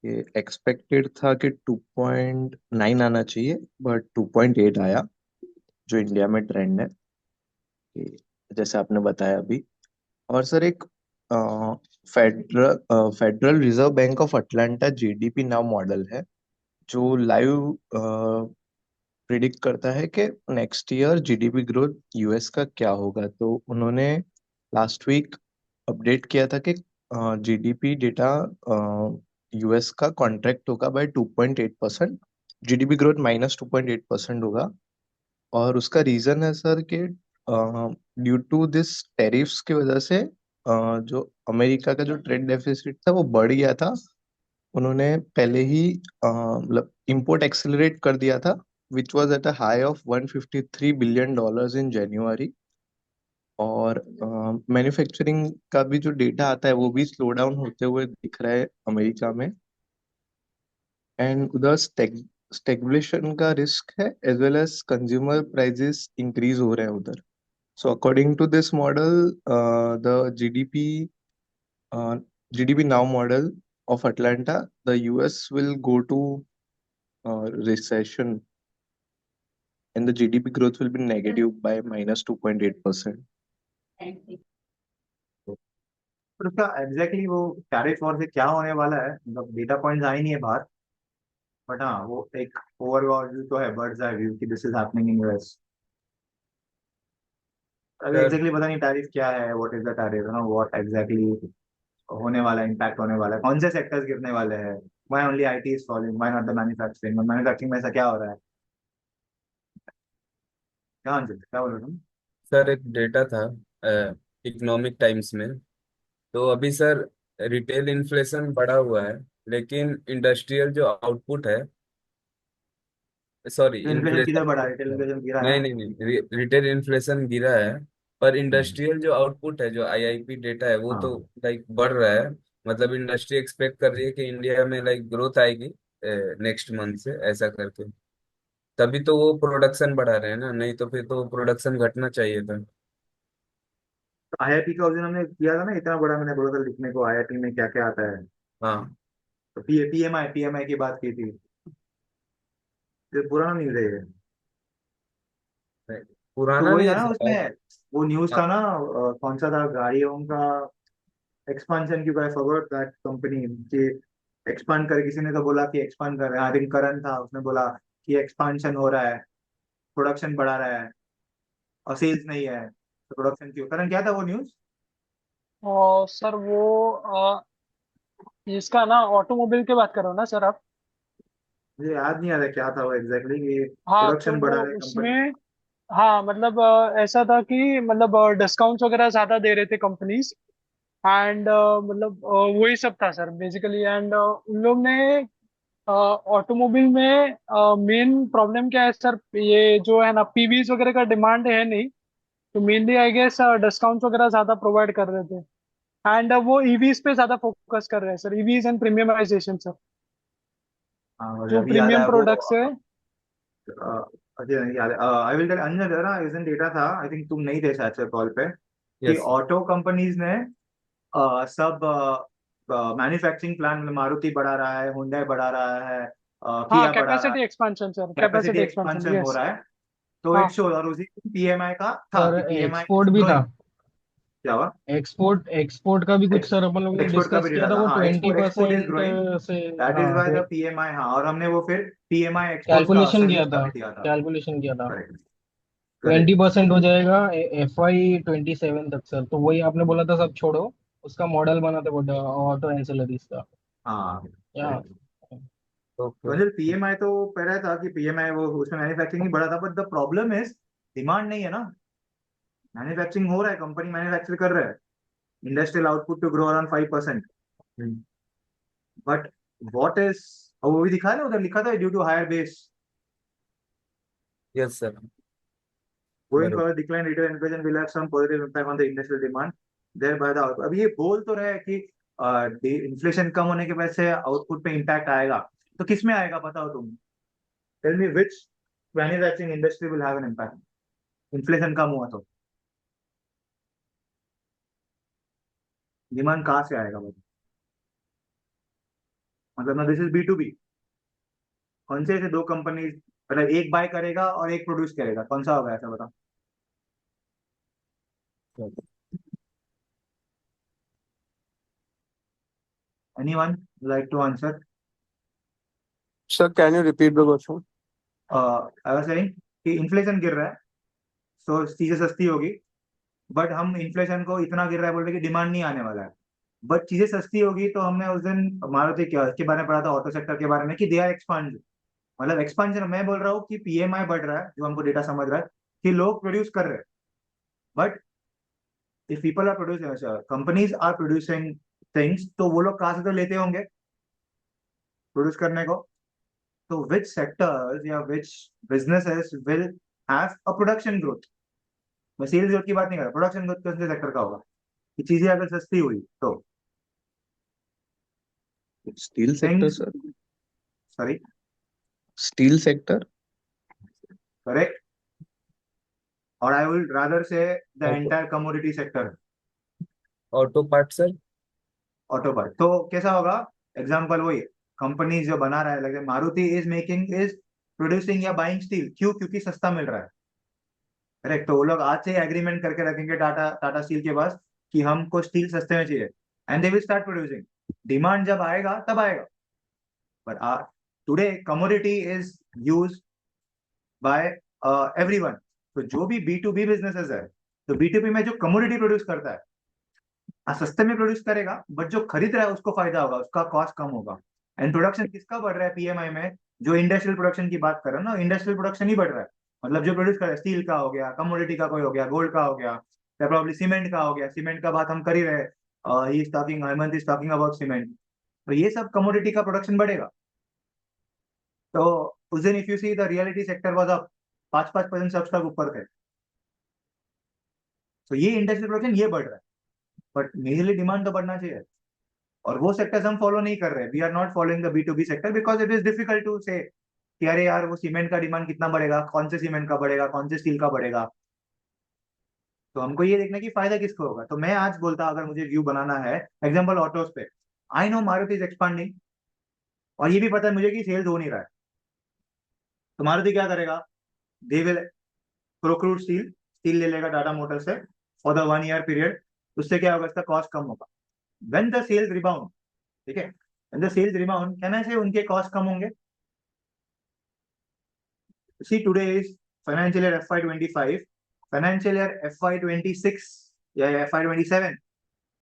कि एक्सपेक्टेड था कि 2.9 आना चाहिए, बट 2.8 आया, जो इंडिया में ट्रेंड है कि जैसे आपने बताया अभी। और सर एक federal reserve bank of Atlanta GDP now model है, जो लाइव प्रिडिक्ट करता है कि next year GDP growth US का क्या होगा। तो उन्होंने लास्ट वीक अपडेट किया था कि जीडीपी डेटा यूएस का कॉन्ट्रैक्ट होगा बाय 2.8%, जीडीपी ग्रोथ -2.8% होगा। और उसका रीजन है सर कि ड्यू टू दिस टैरिफ्स की वजह से जो अमेरिका का जो ट्रेड डेफिसिट था वो बढ़ गया था। उन्होंने पहले ही मतलब इंपोर्ट एक्सेलरेट कर दिया था, which was at a high of $153 billion in January. और मैन्युफैक्चरिंग का भी जो डेटा आता है वो भी स्लो डाउन होते हुए दिख रहा है अमेरिका में। एंड उधर स्टेगफ्लेशन का रिस्क है, as well as consumer prices increase हो रहे हैं उधर। So according to this model, the GDP now model of Atlanta, the US will go to recession, and the GDP growth will be negative by -2.8%. पर उसका exactly वो tariff war से क्या होने वाला है, मतलब डेटा पॉइंट्स आए नहीं है बाहर। बट हाँ, वो एक ओवरऑल व्यू तो है, बर्ड्स आई व्यू, कि this is happening in US. अभी सर एग्जैक्टली पता नहीं टैरिफ क्या है, व्हाट इज द टैरिफ, ना व्हाट एग्जैक्टली होने वाला है, इम्पैक्ट होने वाला है, कौन से सेक्टर्स गिरने वाले हैं। Why only IT is falling, why not the manufacturing, manufacturing में ऐसा क्या हो रहा है? क्या बोल रहे हो तुम? सर एक डेटा था इकोनॉमिक टाइम्स में। तो अभी सर रिटेल इन्फ्लेशन बढ़ा हुआ है, लेकिन इंडस्ट्रियल जो आउटपुट है, सॉरी तो इन्फ्लेशन किधर बढ़ा है? रिटेल इन्फ्लेशन, इन्फ्लेशन गिरा है नहीं ना? नहीं नहीं, रिटेल इन्फ्लेशन गिरा है। पर इंडस्ट्रियल जो आउटपुट है, जो आईआईपी डेटा है, वो तो हाँ। लाइक बढ़ रहा है। मतलब इंडस्ट्री एक्सपेक्ट कर रही है कि इंडिया में लाइक ग्रोथ आएगी नेक्स्ट मंथ से, ऐसा करके। तभी तो वो प्रोडक्शन बढ़ा रहे हैं ना, नहीं तो फिर तो प्रोडक्शन घटना चाहिए था। आईआईटी का उस दिन हमने किया था ना, इतना बड़ा मैंने बोला था लिखने को, आईआईटी में क्या क्या आता है। हाँ, तो पीएमआई की बात की थी। ये पुराना न्यूज है ये। तो पुराना वही नहीं था है ना सर। उसमें, वो न्यूज था हाँ, ना, कौन सा था, गाड़ियों का एक्सपांशन, क्यों आई फॉरगॉट दैट कंपनी कि एक्सपांड कर, किसी ने तो बोला कि एक्सपांड कर रहे हैं, आई थिंक करण था, उसने बोला कि एक्सपांशन हो रहा है, प्रोडक्शन बढ़ा रहा है, और सेल्स नहीं है, तो प्रोडक्शन क्यों? करण, क्या था वो न्यूज? और सर वो इसका ना ऑटोमोबाइल की बात कर रहे हो ना सर आप? मुझे याद नहीं आ रहा क्या था वो एग्जैक्टली, कि हाँ तो प्रोडक्शन बढ़ा वो रहे कंपनी। उसमें, हाँ मतलब ऐसा था कि मतलब डिस्काउंट्स वगैरह ज्यादा दे रहे थे कंपनीज। एंड मतलब वही सब था सर बेसिकली। एंड उन लोग ने ऑटोमोबाइल में मेन प्रॉब्लम क्या है सर, ये जो है ना पीवीज वगैरह का डिमांड है नहीं। तो मेनली आई गेस डिस्काउंट्स वगैरह ज्यादा प्रोवाइड कर रहे थे। एंड वो ईवीज पे ज्यादा फोकस कर रहे हैं sir, EVs and premiumisation sir. हाँ, मुझे जो अभी याद प्रीमियम आया वो। प्रोडक्ट्स है। अजय नहीं याद है, आई विल टेल अंजन ना, इस दिन डेटा था, आई थिंक तुम नहीं थे शायद से कॉल पे, कि यस। ऑटो कंपनीज ने सब मैन्युफैक्चरिंग प्लांट में, मारुति बढ़ा रहा है, हुंडई बढ़ा रहा है, हाँ किया बढ़ा रहा है, capacity expansion sir, capacity capacity expansion, expansion हो यस। रहा है। तो हाँ इट शोज, और उसी पीएमआई का था सर कि पीएमआई एक्सपोर्ट भी था। ग्रोइंग। क्या हुआ? एक्सपोर्ट का भी कुछ सर अपन लोगों ने एक्सपोर्ट का डिस्कस भी किया डेटा था, था, वो हाँ, twenty export export is percent growing, से। दैट इज हाँ वाई द पीएमआई, हाँ, और हमने वो फिर पीएमआई एक्सपोर्ट्स का कैलकुलेशन किया सर्विस का था, भी दिया था। कैलकुलेशन किया था। करेक्ट। 20% हो जाएगा FY 27 तक सर। तो वही आपने बोला था सब छोड़ो, उसका मॉडल बनाते ऑटो एंसिलरीज का। हाँ, या करेक्ट। तो ओके। अंजल, पीएमआई तो कह रहा था कि पीएमआई वो उसमें मैन्युफैक्चरिंग ही बढ़ा था, but the problem is demand नहीं है ना। मैन्युफैक्चरिंग हो रहा है, कंपनी मैन्युफैक्चर कर रहा है, industrial output to grow around 5%, but what is, वो भी दिखा है ना, उधर लिखा था due to higher base, yes sir. Going बरोबर। For decline retail inflation will have some positive impact on the industrial demand thereby the output. अब ये बोल तो रहा है कि इन्फ्लेशन कम होने की वजह से आउटपुट पे इम्पैक्ट आएगा, तो किस में आएगा बताओ तुम? Tell me which manufacturing industry will have an impact, inflation कम हुआ तो डिमांड कहाँ से आएगा बताओ? मतलब ना, दिस इज B2B, कौन से ऐसे दो कंपनी, मतलब एक बाय करेगा और एक प्रोड्यूस करेगा, कौन सा होगा ऐसा बताओ? Anyone like to answer? Sir, can you repeat the question? I was saying कि इन्फ्लेशन गिर रहा है, सो चीजें सस्ती होगी, बट हम इन्फ्लेशन को इतना गिर रहा है बोल रहे कि डिमांड नहीं आने वाला है, बट चीजें सस्ती होगी तो हमने उस दिन मारुति के बारे में पढ़ा था, ऑटो सेक्टर के बारे में, कि दे आर एक्सपांड, मतलब एक्सपांशन। मैं बोल रहा हूँ कि पीएमआई बढ़ रहा है, जो हमको डेटा समझ रहा है कि लोग प्रोड्यूस कर रहे हैं, but if people are producing, companies are producing things, तो वो लोग कहाँ से तो लेते होंगे प्रोड्यूस करने को। तो विच सेक्टर्स या which businesses will have a production growth. मैं सेल्स ग्रोथ की बात नहीं कर रहा, प्रोडक्शन ग्रोथ कौन से सेक्टर का होगा कि चीजें अगर सस्ती हुई तो। Steel sector things, sir, sorry, steel sector. Correct. और आई विल रादर से the auto entire commodity sector, auto part sir. Auto part. तो कैसा होगा, एग्जाम्पल वही, कंपनी जो बना रहा है, लाइक मारुति इज प्रोड्यूसिंग या बाइंग स्टील, क्यों? क्योंकि सस्ता मिल रहा है, करेक्ट। तो वो लोग आज से एग्रीमेंट करके रखेंगे टाटा टाटा स्टील के पास कि हमको स्टील सस्ते में चाहिए, and they will start producing. Demand जब आएगा तब आएगा। But today commodity is use by everyone. तो जो भी बी टू बी बिजनेसेस है, तो बी टू बी में जो कमोडिटी प्रोड्यूस करता है, सस्ते में प्रोड्यूस करेगा, बट जो खरीद रहा है उसको फायदा होगा, उसका कॉस्ट कम होगा। एंड प्रोडक्शन किसका बढ़ रहा है पीएमआई में? जो इंडस्ट्रियल प्रोडक्शन की बात कर रहे हैं ना, इंडस्ट्रियल प्रोडक्शन ही बढ़ रहा है। मतलब जो प्रोड्यूस कर रहा है, स्टील का हो गया, कमोडिटी का कोई हो गया, गोल्ड का हो गया, या प्रॉब्ली सीमेंट का हो गया। सीमेंट का बात हम कर ही रहे, he is talking, Hemant is talking about cement. तो ये सब कमोडिटी का प्रोडक्शन बढ़ेगा। तो उस दिन if you see the reality sector was up 5-5% सब स्टॉक ऊपर थे। तो ये इंडस्ट्रियल प्रोडक्शन ये बढ़ रहा है, बट मेजरली डिमांड तो बढ़ना चाहिए। और वो सेक्टर्स हम फॉलो नहीं कर रहे। We are not following the B to B sector because it is difficult to say कि अरे यार वो सीमेंट का डिमांड कितना बढ़ेगा, कौन से सीमेंट का बढ़ेगा, कौन से स्टील का बढ़ेगा। तो हमको ये देखना कि फायदा किसको होगा। तो मैं आज बोलता, अगर मुझे व्यू बनाना है, एग्जाम्पल ऑटोस पे, I know Maruti is expanding, और ये भी पता है मुझे कि सेल्स हो नहीं रहा है। तो मारुति क्या करेगा, they will procure steel, steel ले लेगा टाटा मोटर से फॉर द 1 ईयर पीरियड। उससे क्या होगा, इसका कॉस्ट कम होगा। वेन द सेल्स रिबाउंड, ठीक है, वेन द सेल्स रिबाउंड, कहना से उनके कॉस्ट कम होंगे। See, today is financial year FY25, financial year FY26 या FY27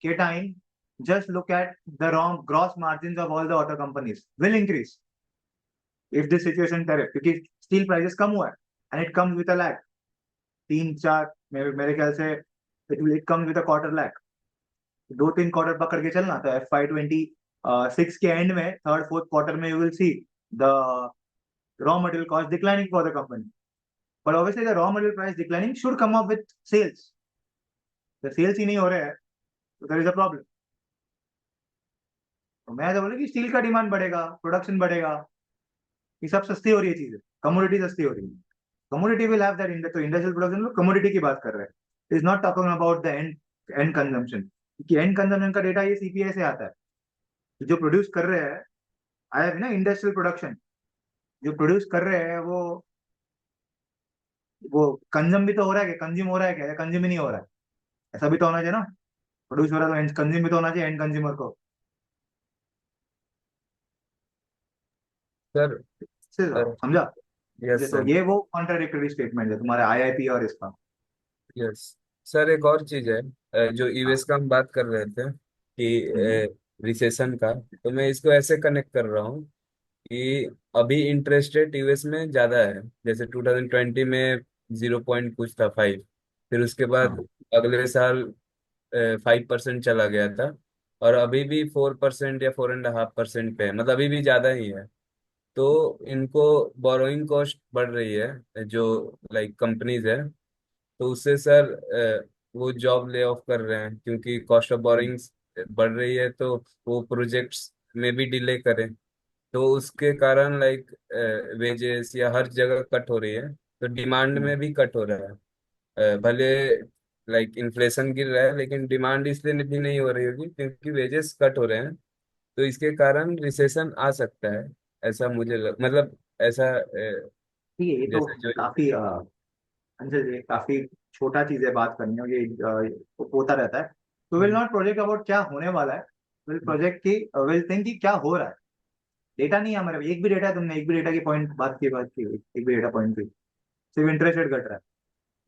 के time, just look at the wrong gross margins of all the auto companies will increase if this situation tariff, क्योंकि steel prices कम हुआ है and it comes with a lag, 3-4 मेरे ख्याल से it comes with a quarter lag, 2-3 quarter पकड़ के चलना। तो FY26 के एंड में, थर्ड फोर्थ क्वार्टर में, you will see the raw material cost declining for the company. But obviously the raw material price declining should come up with sales. The sales ही नहीं हो रहे हैं, तो there is a problem. तो मैं तो बोलूँ कि स्टील का डिमांड बढ़ेगा, प्रोडक्शन बढ़ेगा, ये सब सस्ती हो रही है चीजें, कमोडिटी सस्ती हो रही है। Commodity will have that. तो इंडस्ट्रियल प्रोडक्शन लोग कमोडिटी की बात कर रहे हैं, is not talking about the end consumption, क्योंकि एंड कंजम्पशन का डेटा ये सीपीआई से आता है। तो जो प्रोड्यूस कर रहे हैं, आई हैव ना इंडस्ट्रियल प्रोडक्शन, जो प्रोड्यूस कर रहे हैं वो कंज्यूम भी तो हो रहा है, क्या कंज्यूम हो रहा है, क्या कंज्यूम ही नहीं हो रहा है? ऐसा भी तो होना चाहिए ना, प्रोड्यूस हो रहा है तो कंज्यूम भी तो होना चाहिए एंड कंज्यूमर को। सर समझा? यस तो सर। ये वो कॉन्ट्राडिक्टरी स्टेटमेंट है तुम्हारे आईआईपी और इसका। यस सर, एक और चीज है, जो यूएस का हम बात कर रहे थे कि रिसेशन का, तो मैं इसको ऐसे कनेक्ट कर रहा हूँ कि अभी इंटरेस्ट रेट यूएस में ज्यादा है। जैसे 2020 में 0 पॉइंट कुछ था, 5, फिर उसके बाद हाँ, अगले साल 5% चला गया था, और अभी भी 4% या 4.5% पे है, मतलब अभी भी ज्यादा ही है। तो इनको बोरोइंग कॉस्ट बढ़ रही है, जो लाइक कंपनीज है, तो उससे सर वो जॉब ले ऑफ कर रहे हैं, क्योंकि कॉस्ट ऑफ बोरिंग्स बढ़ रही है, तो वो प्रोजेक्ट्स में भी डिले करें, तो उसके कारण लाइक वेजेस या हर जगह कट हो रही है, तो डिमांड में भी कट हो रहा है। भले लाइक इन्फ्लेशन गिर रहा है, लेकिन डिमांड इसलिए भी नहीं हो रही होगी क्योंकि वेजेस कट हो रहे हैं, तो इसके कारण रिसेशन आ सकता है। ऐसा मतलब ऐसा ठीक है। ये तो जैसे जो काफी अंशल, ये काफी छोटा चीज है बात करनी, और ये होता रहता है। तो विल नॉट प्रोजेक्ट अबाउट क्या होने वाला है, विल प्रोजेक्ट की, विल थिंक कि क्या हो रहा है। डेटा नहीं है हमारे पास, एक भी डेटा, तुमने एक भी डेटा की पॉइंट बात की एक भी डेटा पॉइंट की, सिर्फ इंटरेस्ट रेट घट रहा है।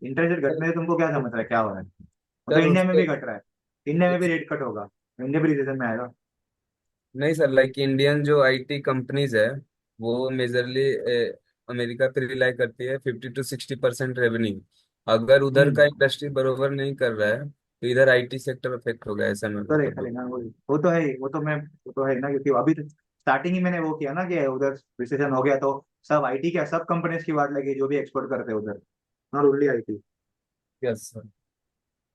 इंटरेस्ट रेट घटने से तुमको क्या समझ रहा है क्या हो रहा है? मतलब सर इंडिया में उसके भी घट रहा है, इंडिया में भी रेट कट होगा, इंडिया भी रिसेशन में आएगा। नहीं सर, लाइक इंडियन जो आईटी कंपनीज है वो मेजरली अमेरिका पे रिलाई करती है 50 to 60% रेवेन्यू। अगर उधर का हम्म। इंडस्ट्री बरोबर नहीं कर रहा है तो इधर आईटी सेक्टर अफेक्ट होगा, ऐसा मैं करेगा मतलब। करेगा वो तो है ही, वो तो है ना, क्योंकि अभी तो स्टार्टिंग ही मैंने वो किया ना कि उधर रिसेशन हो गया तो सब आईटी क्या सब कंपनीज की बात लगी जो भी एक्सपोर्ट करते हैं उधर, not only IT. Yes sir.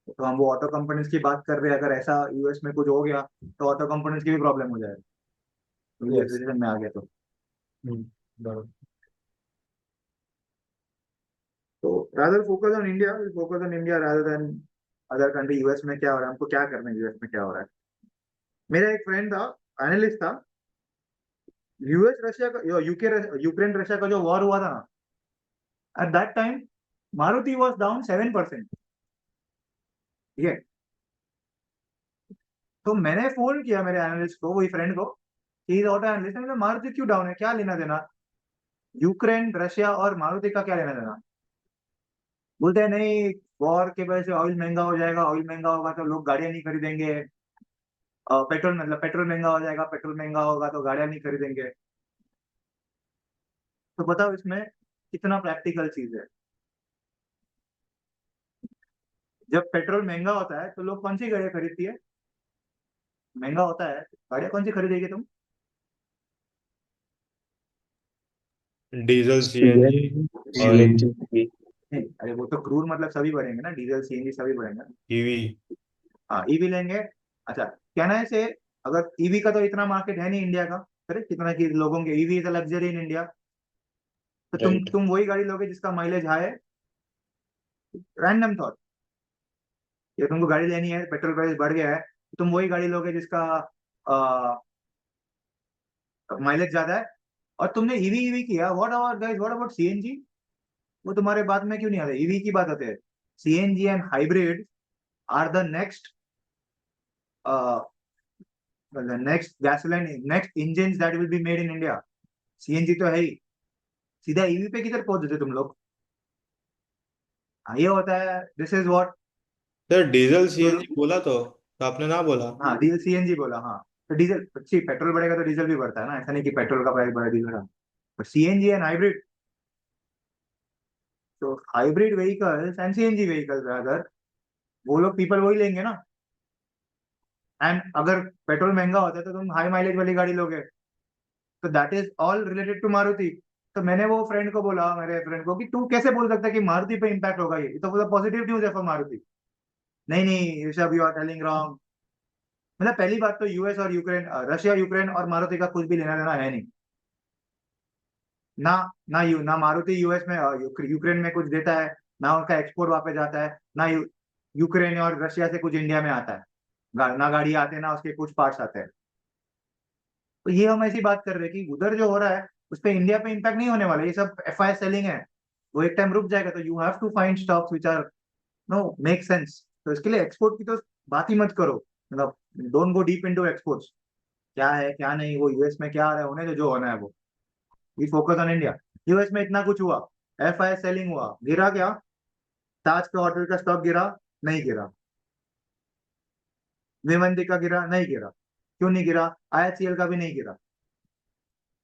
तो हम वो ऑटो कंपनीज की बात कर रहे हैं, अगर ऐसा यूएस में कुछ हो गया तो ऑटो कंपनीज की भी प्रॉब्लम हो जाएगा, यूएस यस। रिसेशन में आ गया तो। बराबर। तो rather focus on India rather than other country. US में क्या हो रहा है, हमको क्या करना है यूएस में क्या हो रहा है। मेरा एक फ्रेंड था, एनालिस्ट था, यूएस रशिया का यूके यूक्रेन रशिया का जो वॉर हुआ था ना, at that time Maruti was down 7%। ठीक है, तो मैंने फोन किया मेरे एनालिस्ट को, वही फ्रेंड को, कि ऑटो एनालिस्ट, मैंने मारुति क्यों डाउन है, क्या लेना देना यूक्रेन रशिया और मारुति का, क्या लेना देना। बोलते हैं नहीं, वॉर के वजह से ऑयल महंगा हो जाएगा, ऑयल महंगा होगा तो लोग गाड़ियां नहीं खरीदेंगे, पेट्रोल मतलब पेट्रोल महंगा हो जाएगा, पेट्रोल महंगा होगा तो गाड़ियां नहीं खरीदेंगे। तो बताओ इसमें कितना प्रैक्टिकल चीज है। जब पेट्रोल महंगा होता है तो लोग कौन सी गाड़ियां खरीदती है, महंगा होता है गाड़ियां कौन सी खरीदेगी तुम। डीजल सीएनजी सीएनजी और सीएनजी नहीं, अरे वो तो क्रूड मतलब सभी बढ़ेंगे ना, डीजल सीएनजी सभी बढ़ेंगे। ईवी। हाँ ईवी लेंगे। अच्छा, कहना है से अगर ईवी का तो इतना मार्केट है नहीं इंडिया का, अरे कितना कि लोगों के EV is a luxury in India. तो राइट। तुम वही गाड़ी लोगे जिसका माइलेज हाई है, रैंडम थॉट, या तुमको गाड़ी लेनी है, पेट्रोल प्राइस बढ़ गया है तो तुम वही गाड़ी लोगे जिसका माइलेज ज्यादा है। और तुमने ईवी ईवी किया, what about guys, what about CNG, वो तुम्हारे बात में क्यों नहीं आता, ईवी की बात आते हैं। CNG and hybrid are the next gasoline, next engine that will be made in India. CNG तो है ही, सीधा ईवी पे किधर पहुंच जाते तुम लोग। हाँ, ये होता है, this is what. Sir diesel तो सीएनजी बोला तो आपने ना बोला। हाँ डीजल सीएनजी बोला, हाँ तो डीजल अच्छी, पेट्रोल बढ़ेगा तो डीजल भी बढ़ता है ना, ऐसा नहीं कि पेट्रोल का प्राइस बढ़ा डीजल का। बट सीएनजी एंड हाइब्रिड, तो hybrid vehicles and CNG vehicles अगर वो लोग पीपल वही लेंगे ना। एंड अगर पेट्रोल महंगा होता है तो तुम हाई माइलेज वाली गाड़ी लोगे। तो that is all related to Maruti. तो मैंने वो फ्रेंड को बोला, मेरे फ्रेंड को, कि तू कैसे बोल सकता है कि मारुति पे इम्पैक्ट होगा, ये तो पूरा पॉजिटिव न्यूज है फॉर मारुति। नहीं नहीं Rishabh, you are telling wrong. मतलब पहली बात तो यूएस और यूक्रेन, रशिया यूक्रेन और मारुति का कुछ भी लेना देना है नहीं ना। ना मारुति यूएस में यूक्रेन में कुछ देता है, ना उनका एक्सपोर्ट वापस जाता है, ना यूक्रेन और रशिया से कुछ इंडिया में आता है, ना गाड़ी आते हैं ना उसके कुछ पार्ट्स आते हैं। तो ये हम ऐसी बात कर रहे हैं कि उधर जो हो रहा है उस पर इंडिया पे इम्पैक्ट नहीं होने वाला, ये सब एफआई सेलिंग है, वो एक टाइम रुक जाएगा। तो you have to find stocks which are no make sense. तो इसके लिए एक्सपोर्ट की तो बात ही मत करो, मतलब don't go deep into exports, क्या है क्या नहीं, वो यूएस में क्या आ रहा है होने जो होना है वो, we focus on India. US में इतना कुछ हुआ, एफआई सेलिंग हुआ, गिरा क्या, ताज का होटल का स्टॉक गिरा, नहीं गिरा, विमंदी का गिरा, नहीं गिरा, क्यों नहीं गिरा, आईएचसीएल का भी नहीं गिरा,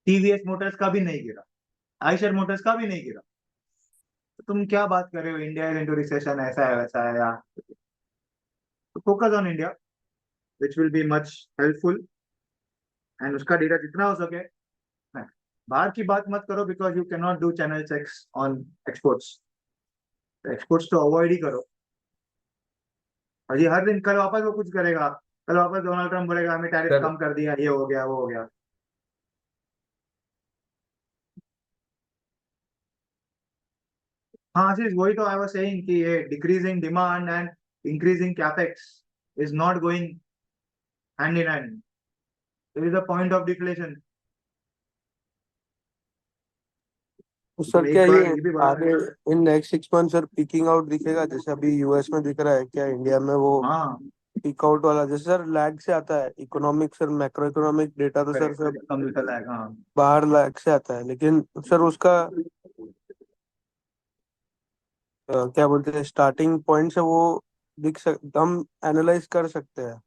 टीवीएस मोटर्स का भी नहीं गिरा, आइशर मोटर्स का भी नहीं गिरा। तो तुम क्या बात कर रहे हो, इंडिया इज इनटू रिसेशन, ऐसा है वैसा है यार। तो focus on India which will be much helpful, and उसका डेटा जितना हो सके, बाहर की बात मत करो, because you can not do channel checks on exports. Exports तो अवॉइड ही करो। और ये हर दिन, कल वापस वो कुछ करेगा, कल वापस डोनाल्ड ट्रम्प बोलेगा हमें टैरिफ सर कम कर दिया, ये हो गया वो हो गया। हाँ आशीष, वही तो आई वाज सेइंग कि ये decreasing demand and increasing capex is not going hand in hand, there is a point of deflation. तो तो सर क्या एक ये बार ये भी बढ़ा आगे है। In next 6 month sir peeking out दिखेगा, जैसे अभी यूएस में दिख रहा है, क्या इंडिया में वो हाँ पीक आउट वाला, जैसे सर लैग से आता है economic, sir macro economic data तो सर सब करेक्ट, कंप्यूटर लैग, हाँ। बाहर लैग से आता है, लेकिन सर उसका क्या बोलते हैं स्टार्टिंग पॉइंट से वो दिख सक हम एनालाइज कर सकते हैं।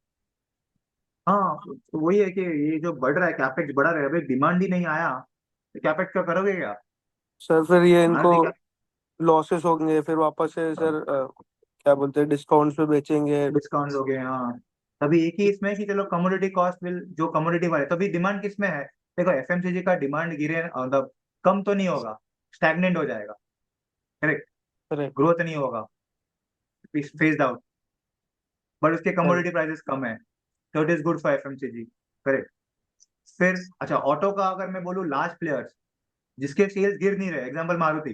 हाँ, तो वही है कि ये जो बढ़ रहा है, कैपेक्स बढ़ा रहा है, अभी डिमांड ही नहीं आया तो कैपेक्स का करोगे क्या? सर फिर ये इनको मारुति क्या? लॉसेस होंगे, फिर वापस से सर क्या बोलते हैं, डिस्काउंट्स पे बेचेंगे। डिस्काउंट हो गए, हाँ। तभी एक ही इसमें कि चलो कमोडिटी कॉस्ट विल, जो कमोडिटी वाले, तभी डिमांड किस में है? देखो एफएमसीजी का डिमांड गिरे, मतलब कम तो नहीं होगा, स्टैग्नेंट हो जाएगा। करेक्ट। करेक्ट। ग्रोथ नहीं होगा, फेज्ड आउट। बट उसके कमोडिटी प्राइसेस कम है, तो it is good for FMCG. Correct. फिर अच्छा, ऑटो का अगर मैं बोलूँ, लार्ज प्लेयर्स जिसके सेल्स गिर नहीं रहे, एग्जांपल मारुति,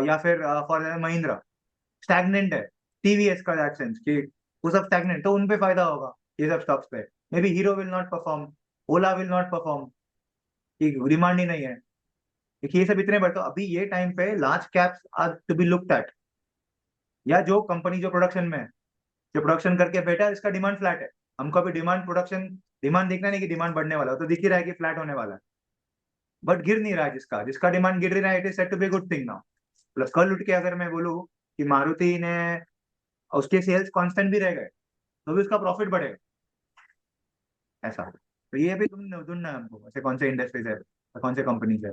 या फिर फॉर एग्जाम्पल महिंद्रा, स्टैग्नेंट है। टीवीएस का दैट सेंस कि वो सब स्टैग्नेंट, तो उन पे फायदा होगा ये सब स्टॉक्स पे। May be hero will not perform, Ola will not perform, कि डिमांड ही नहीं है। देखिए ये सब इतने बड़े, तो अभी ये टाइम पे large caps are to be looked at, या जो कंपनी जो प्रोडक्शन में है, जो प्रोडक्शन करके बैठा है, इसका डिमांड फ्लैट है। हमको अभी डिमांड, प्रोडक्शन डिमांड देखना नहीं कि डिमांड बढ़ने वाला है, तो दिख ही रहा है कि फ्लैट होने वाला है। बट गिर नहीं रहा है, जिसका जिसका डिमांड गिर नहीं रहा है, it is set to be good thing now. मतलब कल उठ के अगर मैं बोलूँ कि मारुति ने, उसके सेल्स कांस्टेंट भी रह गए, तो भी उसका प्रॉफिट बढ़ेगा, ऐसा। तो ये भी तुम ढूंढना है हमको, ऐसे कौन से इंडस्ट्रीज है, कौन से कंपनीज है।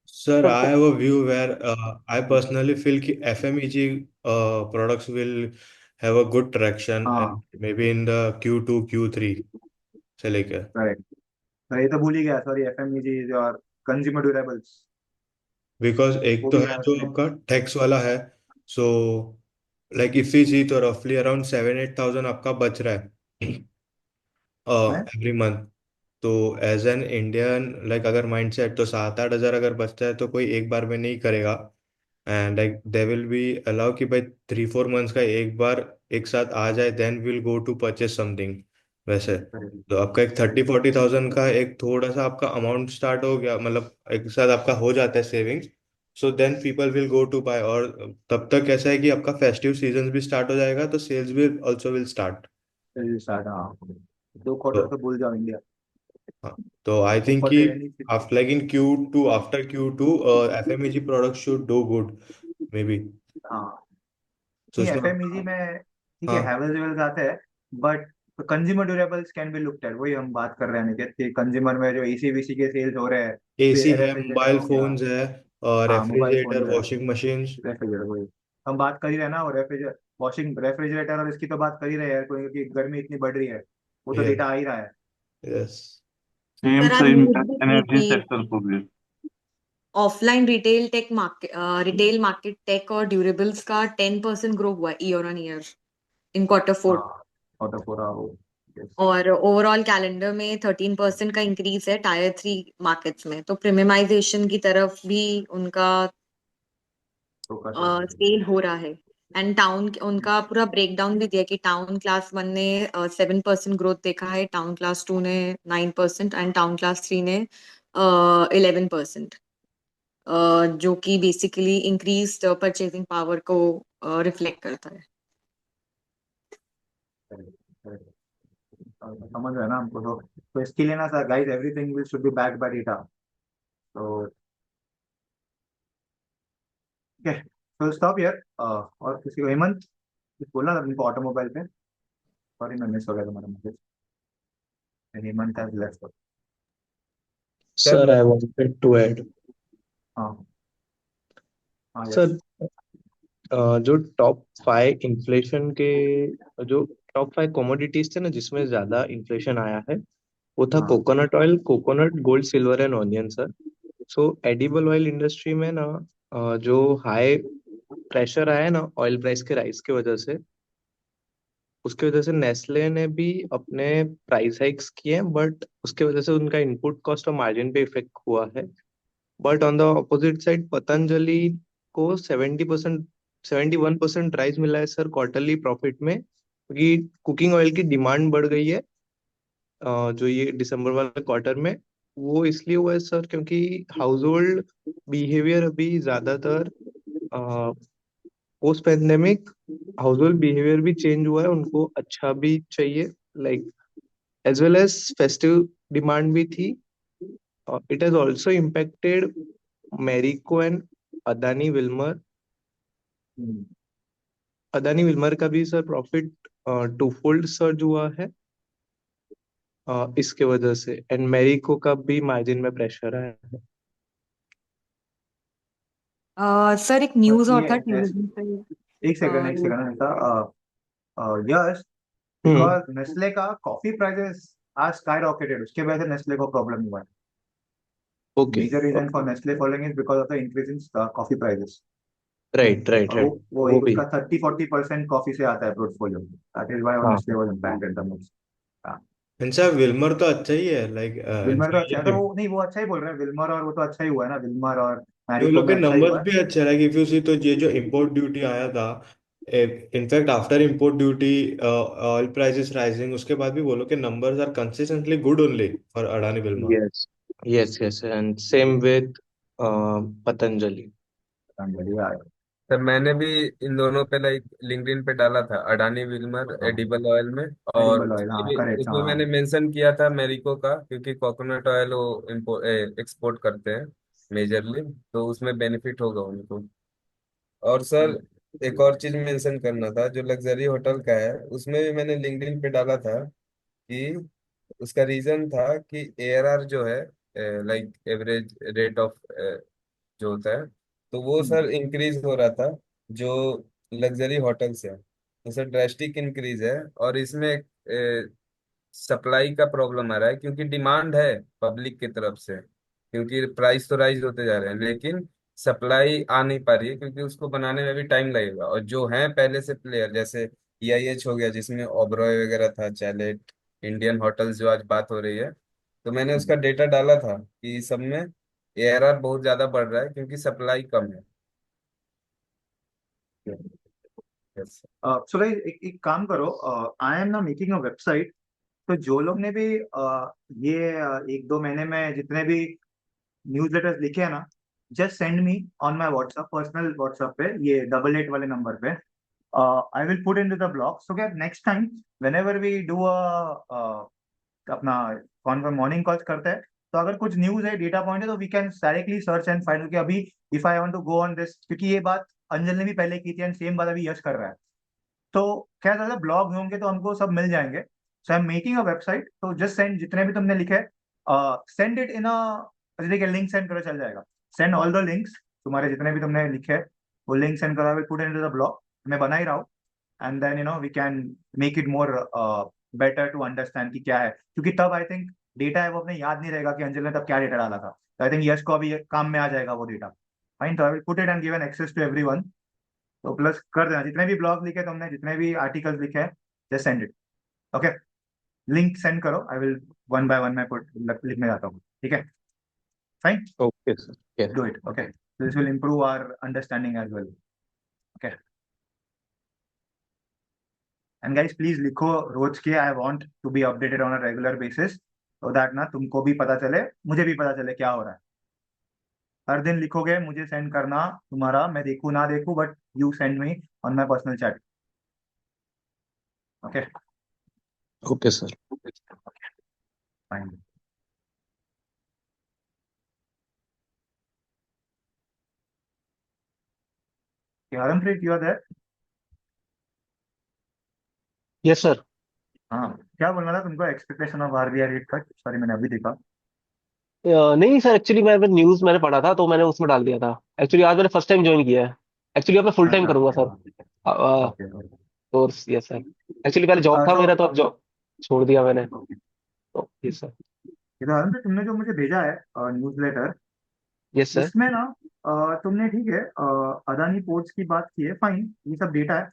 Sir, sir I have a view where I personally feel कि FMEG products will have a good traction and हाँ, maybe in the Q2 Q3 से लेकर, करेक्ट। तो ये तो भूल ही गया, सॉरी, एफएमईजी और कंज्यूमर ड्यूरेबल्स, बिकॉज एक वो तो भी है है जो उसमें। आपका टैक्स वाला है, सो लाइक इफ वी सी तो रफली अराउंड 7-8 thousand आपका बच रहा है है। Every month. तो एज एन इंडियन लाइक अगर माइंडसेट, तो 7-8 हजार अगर बचता है तो कोई एक बार में नहीं करेगा। And like they will be allow कि भाई 3-4 मंथ्स का एक बार एक साथ आ जाए, then will go to purchase something वैसे। करेक्ट, तो आपका एक 30-40 thousand का एक थोड़ा सा आपका अमाउंट स्टार्ट हो गया, मतलब एक साथ आपका हो जाता है savings, so then people will go to buy. और तब तक ऐसा है कि आपका फेस्टिव सीजन भी स्टार्ट हो जाएगा, तो सेल्स भी ऑल्सो विल स्टार्ट। स्टार्ट, हाँ। 2 क्वार्टर तो भूल जाओ इंडिया, हाँ, तो आई थिंक ऊपर कि से rainy season. After like in Q2, after Q2 FMEG products should do good maybe। हाँ, So नहीं उसमें एफएमईजी में ठीक है, हाँ, हैवेल्स वेल्स आते हैं, but consumer durables can be looked eight, वही हम बात कर रहे हैं निकेत, कि कंज्यूमर में जो एसी वीसी के सेल्स हो रहे हैं, एसी है, रेफ्रिजरेटर मोबाइल हो गया। फोन्स है, और हाँ, मोबाइल रेफ्रिजरेटर, फोन है, वॉशिंग मशीन्स। रेफ्रिजरेटर, वही हम बात कर ही रहे हैं ना। वो रेफ्रिजरेटर और इसकी तो बात कर ही रहे हैं, क्योंकि गर्मी इतनी बढ़ रही है, वो तो यस, डेटा आ ही रहा है। यस। सेम सर आज सेम न्यूज भी थी एनर्जी कि सेक्टर को भी। ऑफलाइन रिटेल मार्केट टेक और ड्यूरेबल्स का 10% ग्रो हुआ year on year in Q4। हाँ, और तो पूरा वो, yes, और ओवरऑल कैलेंडर में 13% का इंक्रीज है Tier 3 मार्केट्स में। तो प्रीमियमाइजेशन की तरफ भी उनका फोकस है। सेल हो रहा है। एंड टाउन, उनका पूरा ब्रेकडाउन भी दिया कि टाउन क्लास 1 ने 7% ग्रोथ देखा है, टाउन क्लास 2 ने 9% एंड टाउन क्लास 3 ने 11%, जो कि बेसिकली इंक्रीज परचेजिंग पावर को रिफ्लेक्ट करता है। Correct, correct. समझ रहे हैं ना हमको, तो इसके लिए ना sir, guys, everything will should be backed by data. तो ठीक है, तो स्टॉप हियर। और किसी को, हेमंत, कुछ बोलना था तुमको ऑटोमोबाइल पे? सॉरी, मैं मिस हो गया तुम्हारा मैसेज। Hemant has left. क्या Sir, I बोल wanted to add. हाँ, हाँ, यस। सर, जो टॉप 5 कमोडिटीज थे ना जिसमें ज्यादा इन्फ्लेशन आया है, वो था हाँ, coconut oil, coconut, gold, silver and onion sir. So edible oil industry में ना जो हाई प्रेशर आया है ना ऑयल प्राइस के राइज की वजह से, उसकी वजह से नेस्ले ने भी अपने प्राइस हाइक्स किए हैं, बट उसके वजह से उनका इनपुट कॉस्ट और मार्जिन पे इफेक्ट हुआ है। But on the opposite side Patanjali को 71% राइज मिला है सर क्वार्टरली प्रॉफिट में, क्योंकि कुकिंग ऑयल की डिमांड बढ़ गई है जो ये दिसंबर वाले क्वार्टर में। वो इसलिए हुआ है सर क्योंकि हाउस होल्ड बिहेवियर अभी ज्यादातर post pandemic house hold behaviour भी चेंज हुआ है, उनको अच्छा भी चाहिए, like as well as festive demand भी थी। It has also impacted Marico and Adani Wilmar. Adani Wilmar का भी सर प्रॉफिट 2-fold सर्ज हुआ है, इसके वजह से एंड मेरिको का भी मार्जिन में प्रेशर है। सर एक बट न्यूज और ये था टूरिज्म पे एक सेकंड ऐसा यस, हम्म। बिकॉज नेस्ले का coffee prices are skyrocketed, उसके वजह से नेस्ले को प्रॉब्लम हुआ है। Okay. Major reason for Nestle following is because of the increase in coffee prices. Right right और राइट। वो वो एक भी उसका 30-40% कॉफी से आता है पोर्टफोलियो, दैट इज व्हाई हाँ Nestle was impacted the most. इनसा विल्मर तो अच्छा ही है, लाइक विल्मर तो अच्छा है, तो वो नहीं, वो अच्छा ही बोल रहे हैं विल्मर, और वो तो अच्छा ही हुआ है ना, विल्मर और वो मैरिको लोग में के अच्छा ही हुआ नंबर्स है। भी अच्छे, लाइक इफ यू सी, तो ये जो इंपोर्ट ड्यूटी आया था, in fact after import duty oil prices rising, उसके बाद भी वो लोग के numbers are consistently good only for Adani Wilmar. Yes yes yes and same with Patanjali. बढ़िया है। सर मैंने भी इन दोनों पे लाइक लिंक्डइन पे डाला था, अडानी विल्मर एडिबल ऑयल में, और एडिबल ऑयल, हाँ करेक्ट, उसमें हाँ। मैंने मेंशन किया था मेरिको का, क्योंकि कोकोनट ऑयल वो एक्सपोर्ट करते हैं मेजरली, तो उसमें बेनिफिट होगा उनको। और सर एक और चीज मेंशन करना था, जो लग्जरी होटल का है, उसमें भी मैंने लिंक्डइन पे डाला था कि उसका रीजन था कि एआरआर जो है, लाइक एवरेज रेट ऑफ जो होता है, तो वो सर इंक्रीज हो रहा था, जो लग्जरी होटल्स है, तो सर ड्रेस्टिक इंक्रीज है, और इसमें सप्लाई का प्रॉब्लम आ रहा है, क्योंकि डिमांड है पब्लिक की तरफ से, क्योंकि प्राइस तो राइज होते जा रहे हैं, लेकिन सप्लाई आ नहीं पा रही है, क्योंकि उसको बनाने में भी टाइम लगेगा। और जो है पहले से प्लेयर, जैसे ईआईएच हो गया, जिसमें ओबरॉय वगैरह था, चैलेट, इंडियन होटल्स जो आज बात हो रही है, तो मैंने उसका डेटा डाला था कि सब में एआरआर बहुत ज्यादा बढ़ रहा है, क्योंकि सप्लाई कम है। Yes. सो गाइस, एक काम करो, आई एम ना मेकिंग अ वेबसाइट, तो जो लोग ने भी ये 1-2 महीने में जितने भी न्यूज़लेटर्स लिखे हैं ना, just send me on my WhatsApp, personal WhatsApp पे, ये 88 वाले नंबर पे। I will put into the blog, so that next time whenever we do अपना कौन मॉर्निंग कॉल्स करते हैं, तो अगर कुछ न्यूज है, डेटा पॉइंट है, तो we can directly search and find कि अभी if I want to go on this, क्योंकि ये बात अंजल ने भी पहले की थी एंड सेम बात अभी यश कर रहा है। तो क्या ज्यादा ब्लॉग होंगे तो हमको सब मिल जाएंगे। So I am making a website, तो जस्ट सेंड जितने भी तुमने लिखे, सेंड इट इन अ, देखिए लिंक सेंड करो, चल जाएगा। सेंड ऑल द लिंक्स, तुम्हारे जितने भी तुमने लिखे हैं, वो लिंक सेंड करो, will put into the blog, मैं बना ही रहा हूँ। And then we can make it more better to understand कि क्या है, क्योंकि तब आई थिंक डेटा है वो अपने याद नहीं रहेगा कि अंजल ने तब क्या डेटा डाला था, तो आई थिंक यश को अभी काम में आ जाएगा वो डेटा। फाइन, तो I will put it and given access to everyone. तो प्लस कर देना, जितने भी ब्लॉग लिखे तुमने, जितने भी आर्टिकल्स लिखे हैं, just send it. Okay, link send करो, I will one by one मैं लिखने जाता हूँ, ठीक है? Fine, okay sir. Yes do it. Okay, this will improve our understanding as well. Okay, and guys please लिखो रोज के, I want to be updated on a regular basis, so that ना तुमको भी पता चले, मुझे भी पता चले क्या हो रहा है। हर दिन लिखोगे, मुझे सेंड करना, तुम्हारा मैं देखू ना देखू, but you send me on my personal chat. Okay, okay sir. Fine. Harampreet, you are there? Yes sir. हाँ, क्या बोलना था तुमको, expectation of RBI rate cut? Sorry, मैंने अभी देखा। नहीं सर, एक्चुअली मैं न्यूज़ मैंने पढ़ा था तो मैंने उसमें डाल दिया था। एक्चुअली आज मैंने फर्स्ट टाइम ज्वाइन किया है। एक्चुअली अब मैं फुल टाइम अच्छा, करूंगा sir. Okay okay. Course, yes sir. Actually पहले जॉब था सो मेरा, तो अब जॉब छोड़ दिया मैंने, तो यस सर। ये तो हरमप्रीत, तुमने जो मुझे भेजा है न्यूज़लेटर, यस सर। इसमें ना तुमने ठीक है अदानी पोर्ट्स की बात की है, फाइन, ये सब डेटा है।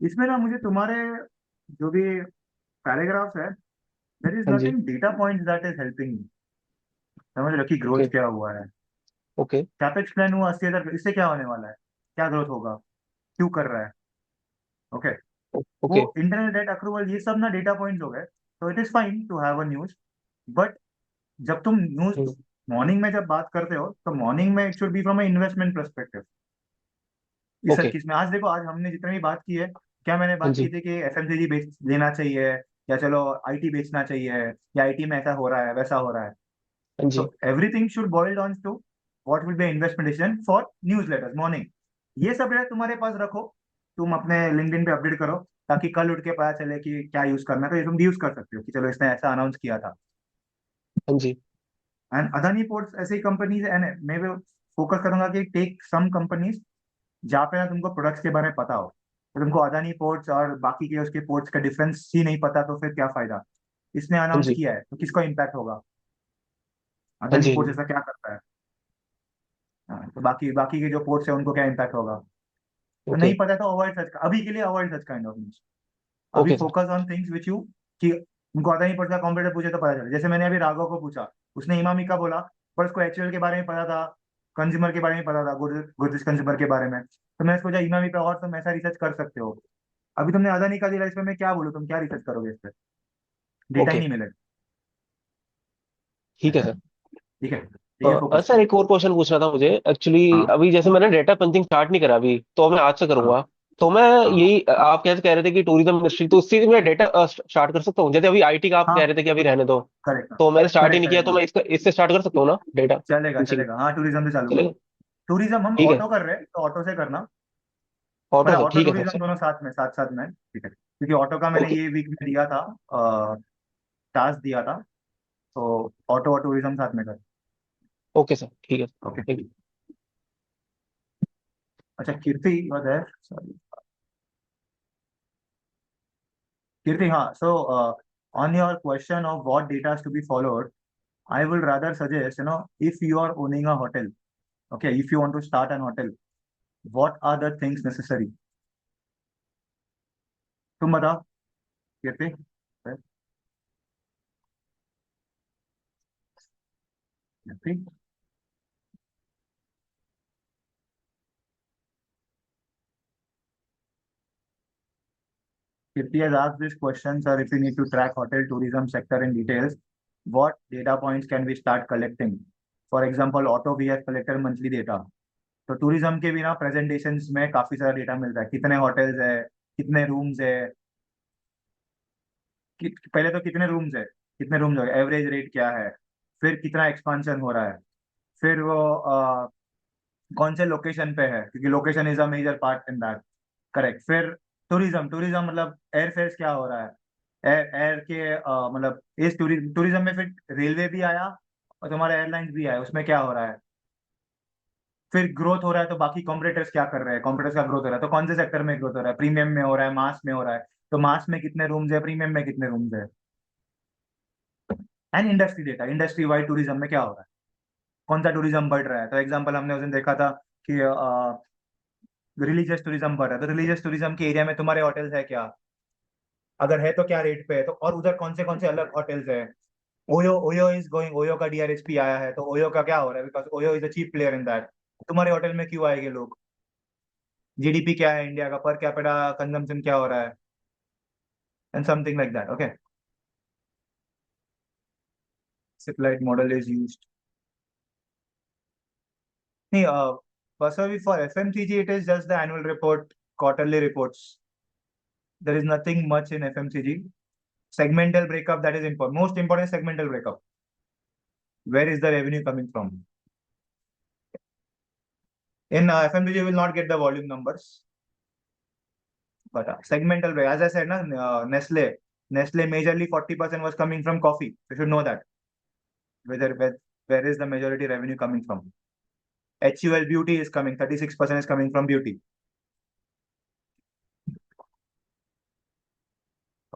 इसमें ना मुझे तुम्हारे जो भी पैराग्राफ्स है, देयर इज हाँ जी। Nothing data points that is helping me समझ रहे हो कि ग्रोथ ओके। क्या हुआ है। ओके। कैपेक्स प्लान हुआ 80,000, इससे क्या होने वाला है, क्या ग्रोथ होगा, क्यों कर रहा है। ओके, वो ओके। इंटरनल डेट अप्रूवल, ये सब ना डेटा पॉइंट्स हो गए, तो it is fine to have a news. But जब तुम न्यूज मॉर्निंग में जब बात करते हो, तो मॉर्निंग में it should be from investment perspective. इस हर ओके। चीज में आज देखो, आज हमने जितनी भी बात की है, क्या मैंने हाँ बात की जी। थी कि एफएमसीजी बेच लेना चाहिए, या चलो आईटी बेचना चाहिए, या आईटी में ऐसा हो रहा है वैसा हो रहा है। हाँ तो जी। Everything should boil down to what will be investment decision for newsletters morning. ये सब डेटा तुम्हारे पास रखो, तुम अपने लिंक्डइन पे अपडेट करो, ताकि कल उठ के पता चले कि क्या यूज करना है, तो ये तुम भी यूज कर सकते हो कि चलो इसने ऐसा अनाउंस किया था। हाँ जी। एंड अदानी पोर्ट्स ऐसी कंपनीज, एंड मैं भी फोकस करूंगा कि टेक सम कंपनीज जहाँ पे ना तुमको प्रोडक्ट्स के बारे में पता हो। तो तुमको अदानी पोर्ट्स और बाकी के उसके पोर्ट्स का डिफरेंस ही नहीं पता, तो फिर क्या फायदा। इसने हाँ अनाउंस जी। किया है तो किसको इम्पैक्ट होगा, हाँ अदानी जी। हाँ पोर्ट्स जी। ऐसा क्या करता है। हाँ, तो बाकी बाकी के जो पोर्ट्स है उनको क्या इम्पैक्ट होगा। तो ओके। नहीं पता है तो अवॉइड सच, अभी के लिए avoid such kind of news. अभी okay sir. Focus on things which you, कि उनको अदानी पोर्ट्स का कॉम्पिटिटर पूछे तो पता चले। जैसे मैंने अभी राघव को पूछा, उसने इमामी का बोला, पर उसको एचयूएल के बारे में पता था, कंज्यूमर के बारे में पता था, गुड्स कंज्यूमर के बारे में। तो मैंने सोचा इमामी पे और तुम ऐसा रिसर्च कर सकते हो। अभी तुमने अदानी का दिला, इसमें मैं क्या बोलूँ, तुम क्या रिसर्च करोगे इस पे, डेटा ही ओके, नहीं मिलेगा। ठीक है सर। ठीक है, तो ये फोकस सर करो। एक और क्वेश्चन पूछना था मुझे एक्चुअली। हाँ अभी जैसे मैंने डेटा पंचिंग स्टार्ट नहीं करा अभी, तो मैं आज से हाँ करूंगा। तो मैं हाँ यही, आप कैसे कह रहे थे कि टूरिज्म इंडस्ट्री, तो उसी में डेटा स्टार्ट कर सकता हूँ? जैसे अभी आईटी का आप हाँ, कह रहे थे कि अभी रहने दो, करेक्ट तो मैंने स्टार्ट ही करेक्ट नहीं किया, करेक्ट, तो हाँ मैं इससे स्टार्ट कर सकता हूँ ना डेटा चलेगा पंचिंग? चलेगा, हाँ टूरिज्म से चालू करो। चलेगा। टूरिज्म हम ठीक है। ऑटो कर रहे हैं तो ऑटो से करना, ऑटो मतलब से ऑटो ठीक है सर टूरिज्म सर। दोनों साथ में, साथ साथ में, ठीक है, क्योंकि ऑटो का मैंने ओके। ये वीक में दिया था, टास्क दिया था, तो ऑटो और टूरिज्म साथ में कर। ओके सर ठीक है। Okay, thank you. अच्छा कीर्ति was there? Sorry. कीर्ति, हाँ, so on your question of what data is to be followed, I would rather suggest, if you are owning a hotel, okay, if you want to start an hotel, what are the things necessary? तुम बताओ कीर्ति। कीर्ति, Kirti has asked this question, sir, if you need to track hotel tourism sector in details, what data points can we start collecting? For example, auto we have collected monthly data. तो tourism के भी ना presentations में काफी सारा data मिलता है, कितने होटल्स है, कितने रूम्स है, पहले तो कितने रूम्स है, कितने रूम्स है, एवरेज रेट क्या है, फिर कितना एक्सपांशन हो रहा है, फिर वो कौन से लोकेशन पे है, क्योंकि location is a major part in that. Correct. फिर टूरिज्म, टूरिज्म मतलब एयर फेयर क्या हो रहा है, एयर एयर के मतलब इस टूरिज्म में फिर रेलवे भी आया और तुम्हारा एयरलाइंस भी आया, उसमें क्या हो रहा है। फिर ग्रोथ हो रहा है तो बाकी कॉम्पिटिटर्स क्या कर रहे हैं, कॉम्पिटिटर्स का ग्रोथ हो रहा है तो कौन से सेक्टर में ग्रोथ हो रहा है, प्रीमियम में हो रहा है, मास में हो रहा है, तो मास में कितने रूम्स है, प्रीमियम में कितने रूम्स है। And industry data, industry wide tourism में क्या हो रहा है, कौन सा टूरिज्म बढ़ रहा है। तो एग्जाम्पल हमने उस दिन देखा था कि रिलीजियस टूरिज्म बढ़ रहा है, तो रिलीजियस टूरिज्म के एरिया में तुम्हारे होटल्स है क्या, अगर है तो क्या रेट पे है, तो और उधर कौन से अलग होटल्स है। OYO, OYO is going, OYO का डीआरएसपी आया है, तो ओयो का क्या हो रहा है, because OYO is a cheap player in that. तुम्हारे होटल में क्यों आएंगे लोग, जीडीपी क्या है इंडिया का, पर कैपिटा कंजम्पशन क्या हो रहा है, and something like that. Okay, सिपलाइट मॉडल इज यूज्ड। नहीं, Vasavi, for FMCG it is just the annual report, quarterly reports. There is nothing much in FMCG. Segmental breakup, that is important, most important is segmental breakup. Where is the revenue coming from? In FMCG you will not get the volume numbers, but segmental break, as I said, Nestle majorly 40% was coming from coffee. You should know that. Where is the majority revenue coming from? HUL beauty is coming, 36% is coming from beauty.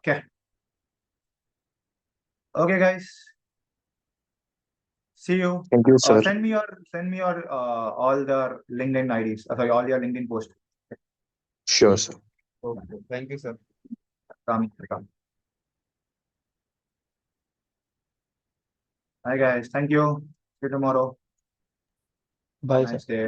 Okay. Okay, guys. See you. Thank you, sir. Send me your all the LinkedIn IDs. Sorry, all your LinkedIn posts. Sure, sir. Okay. Thank you, sir. Come. Hi, guys. Thank you. See you tomorrow. Bye Nice sir. day.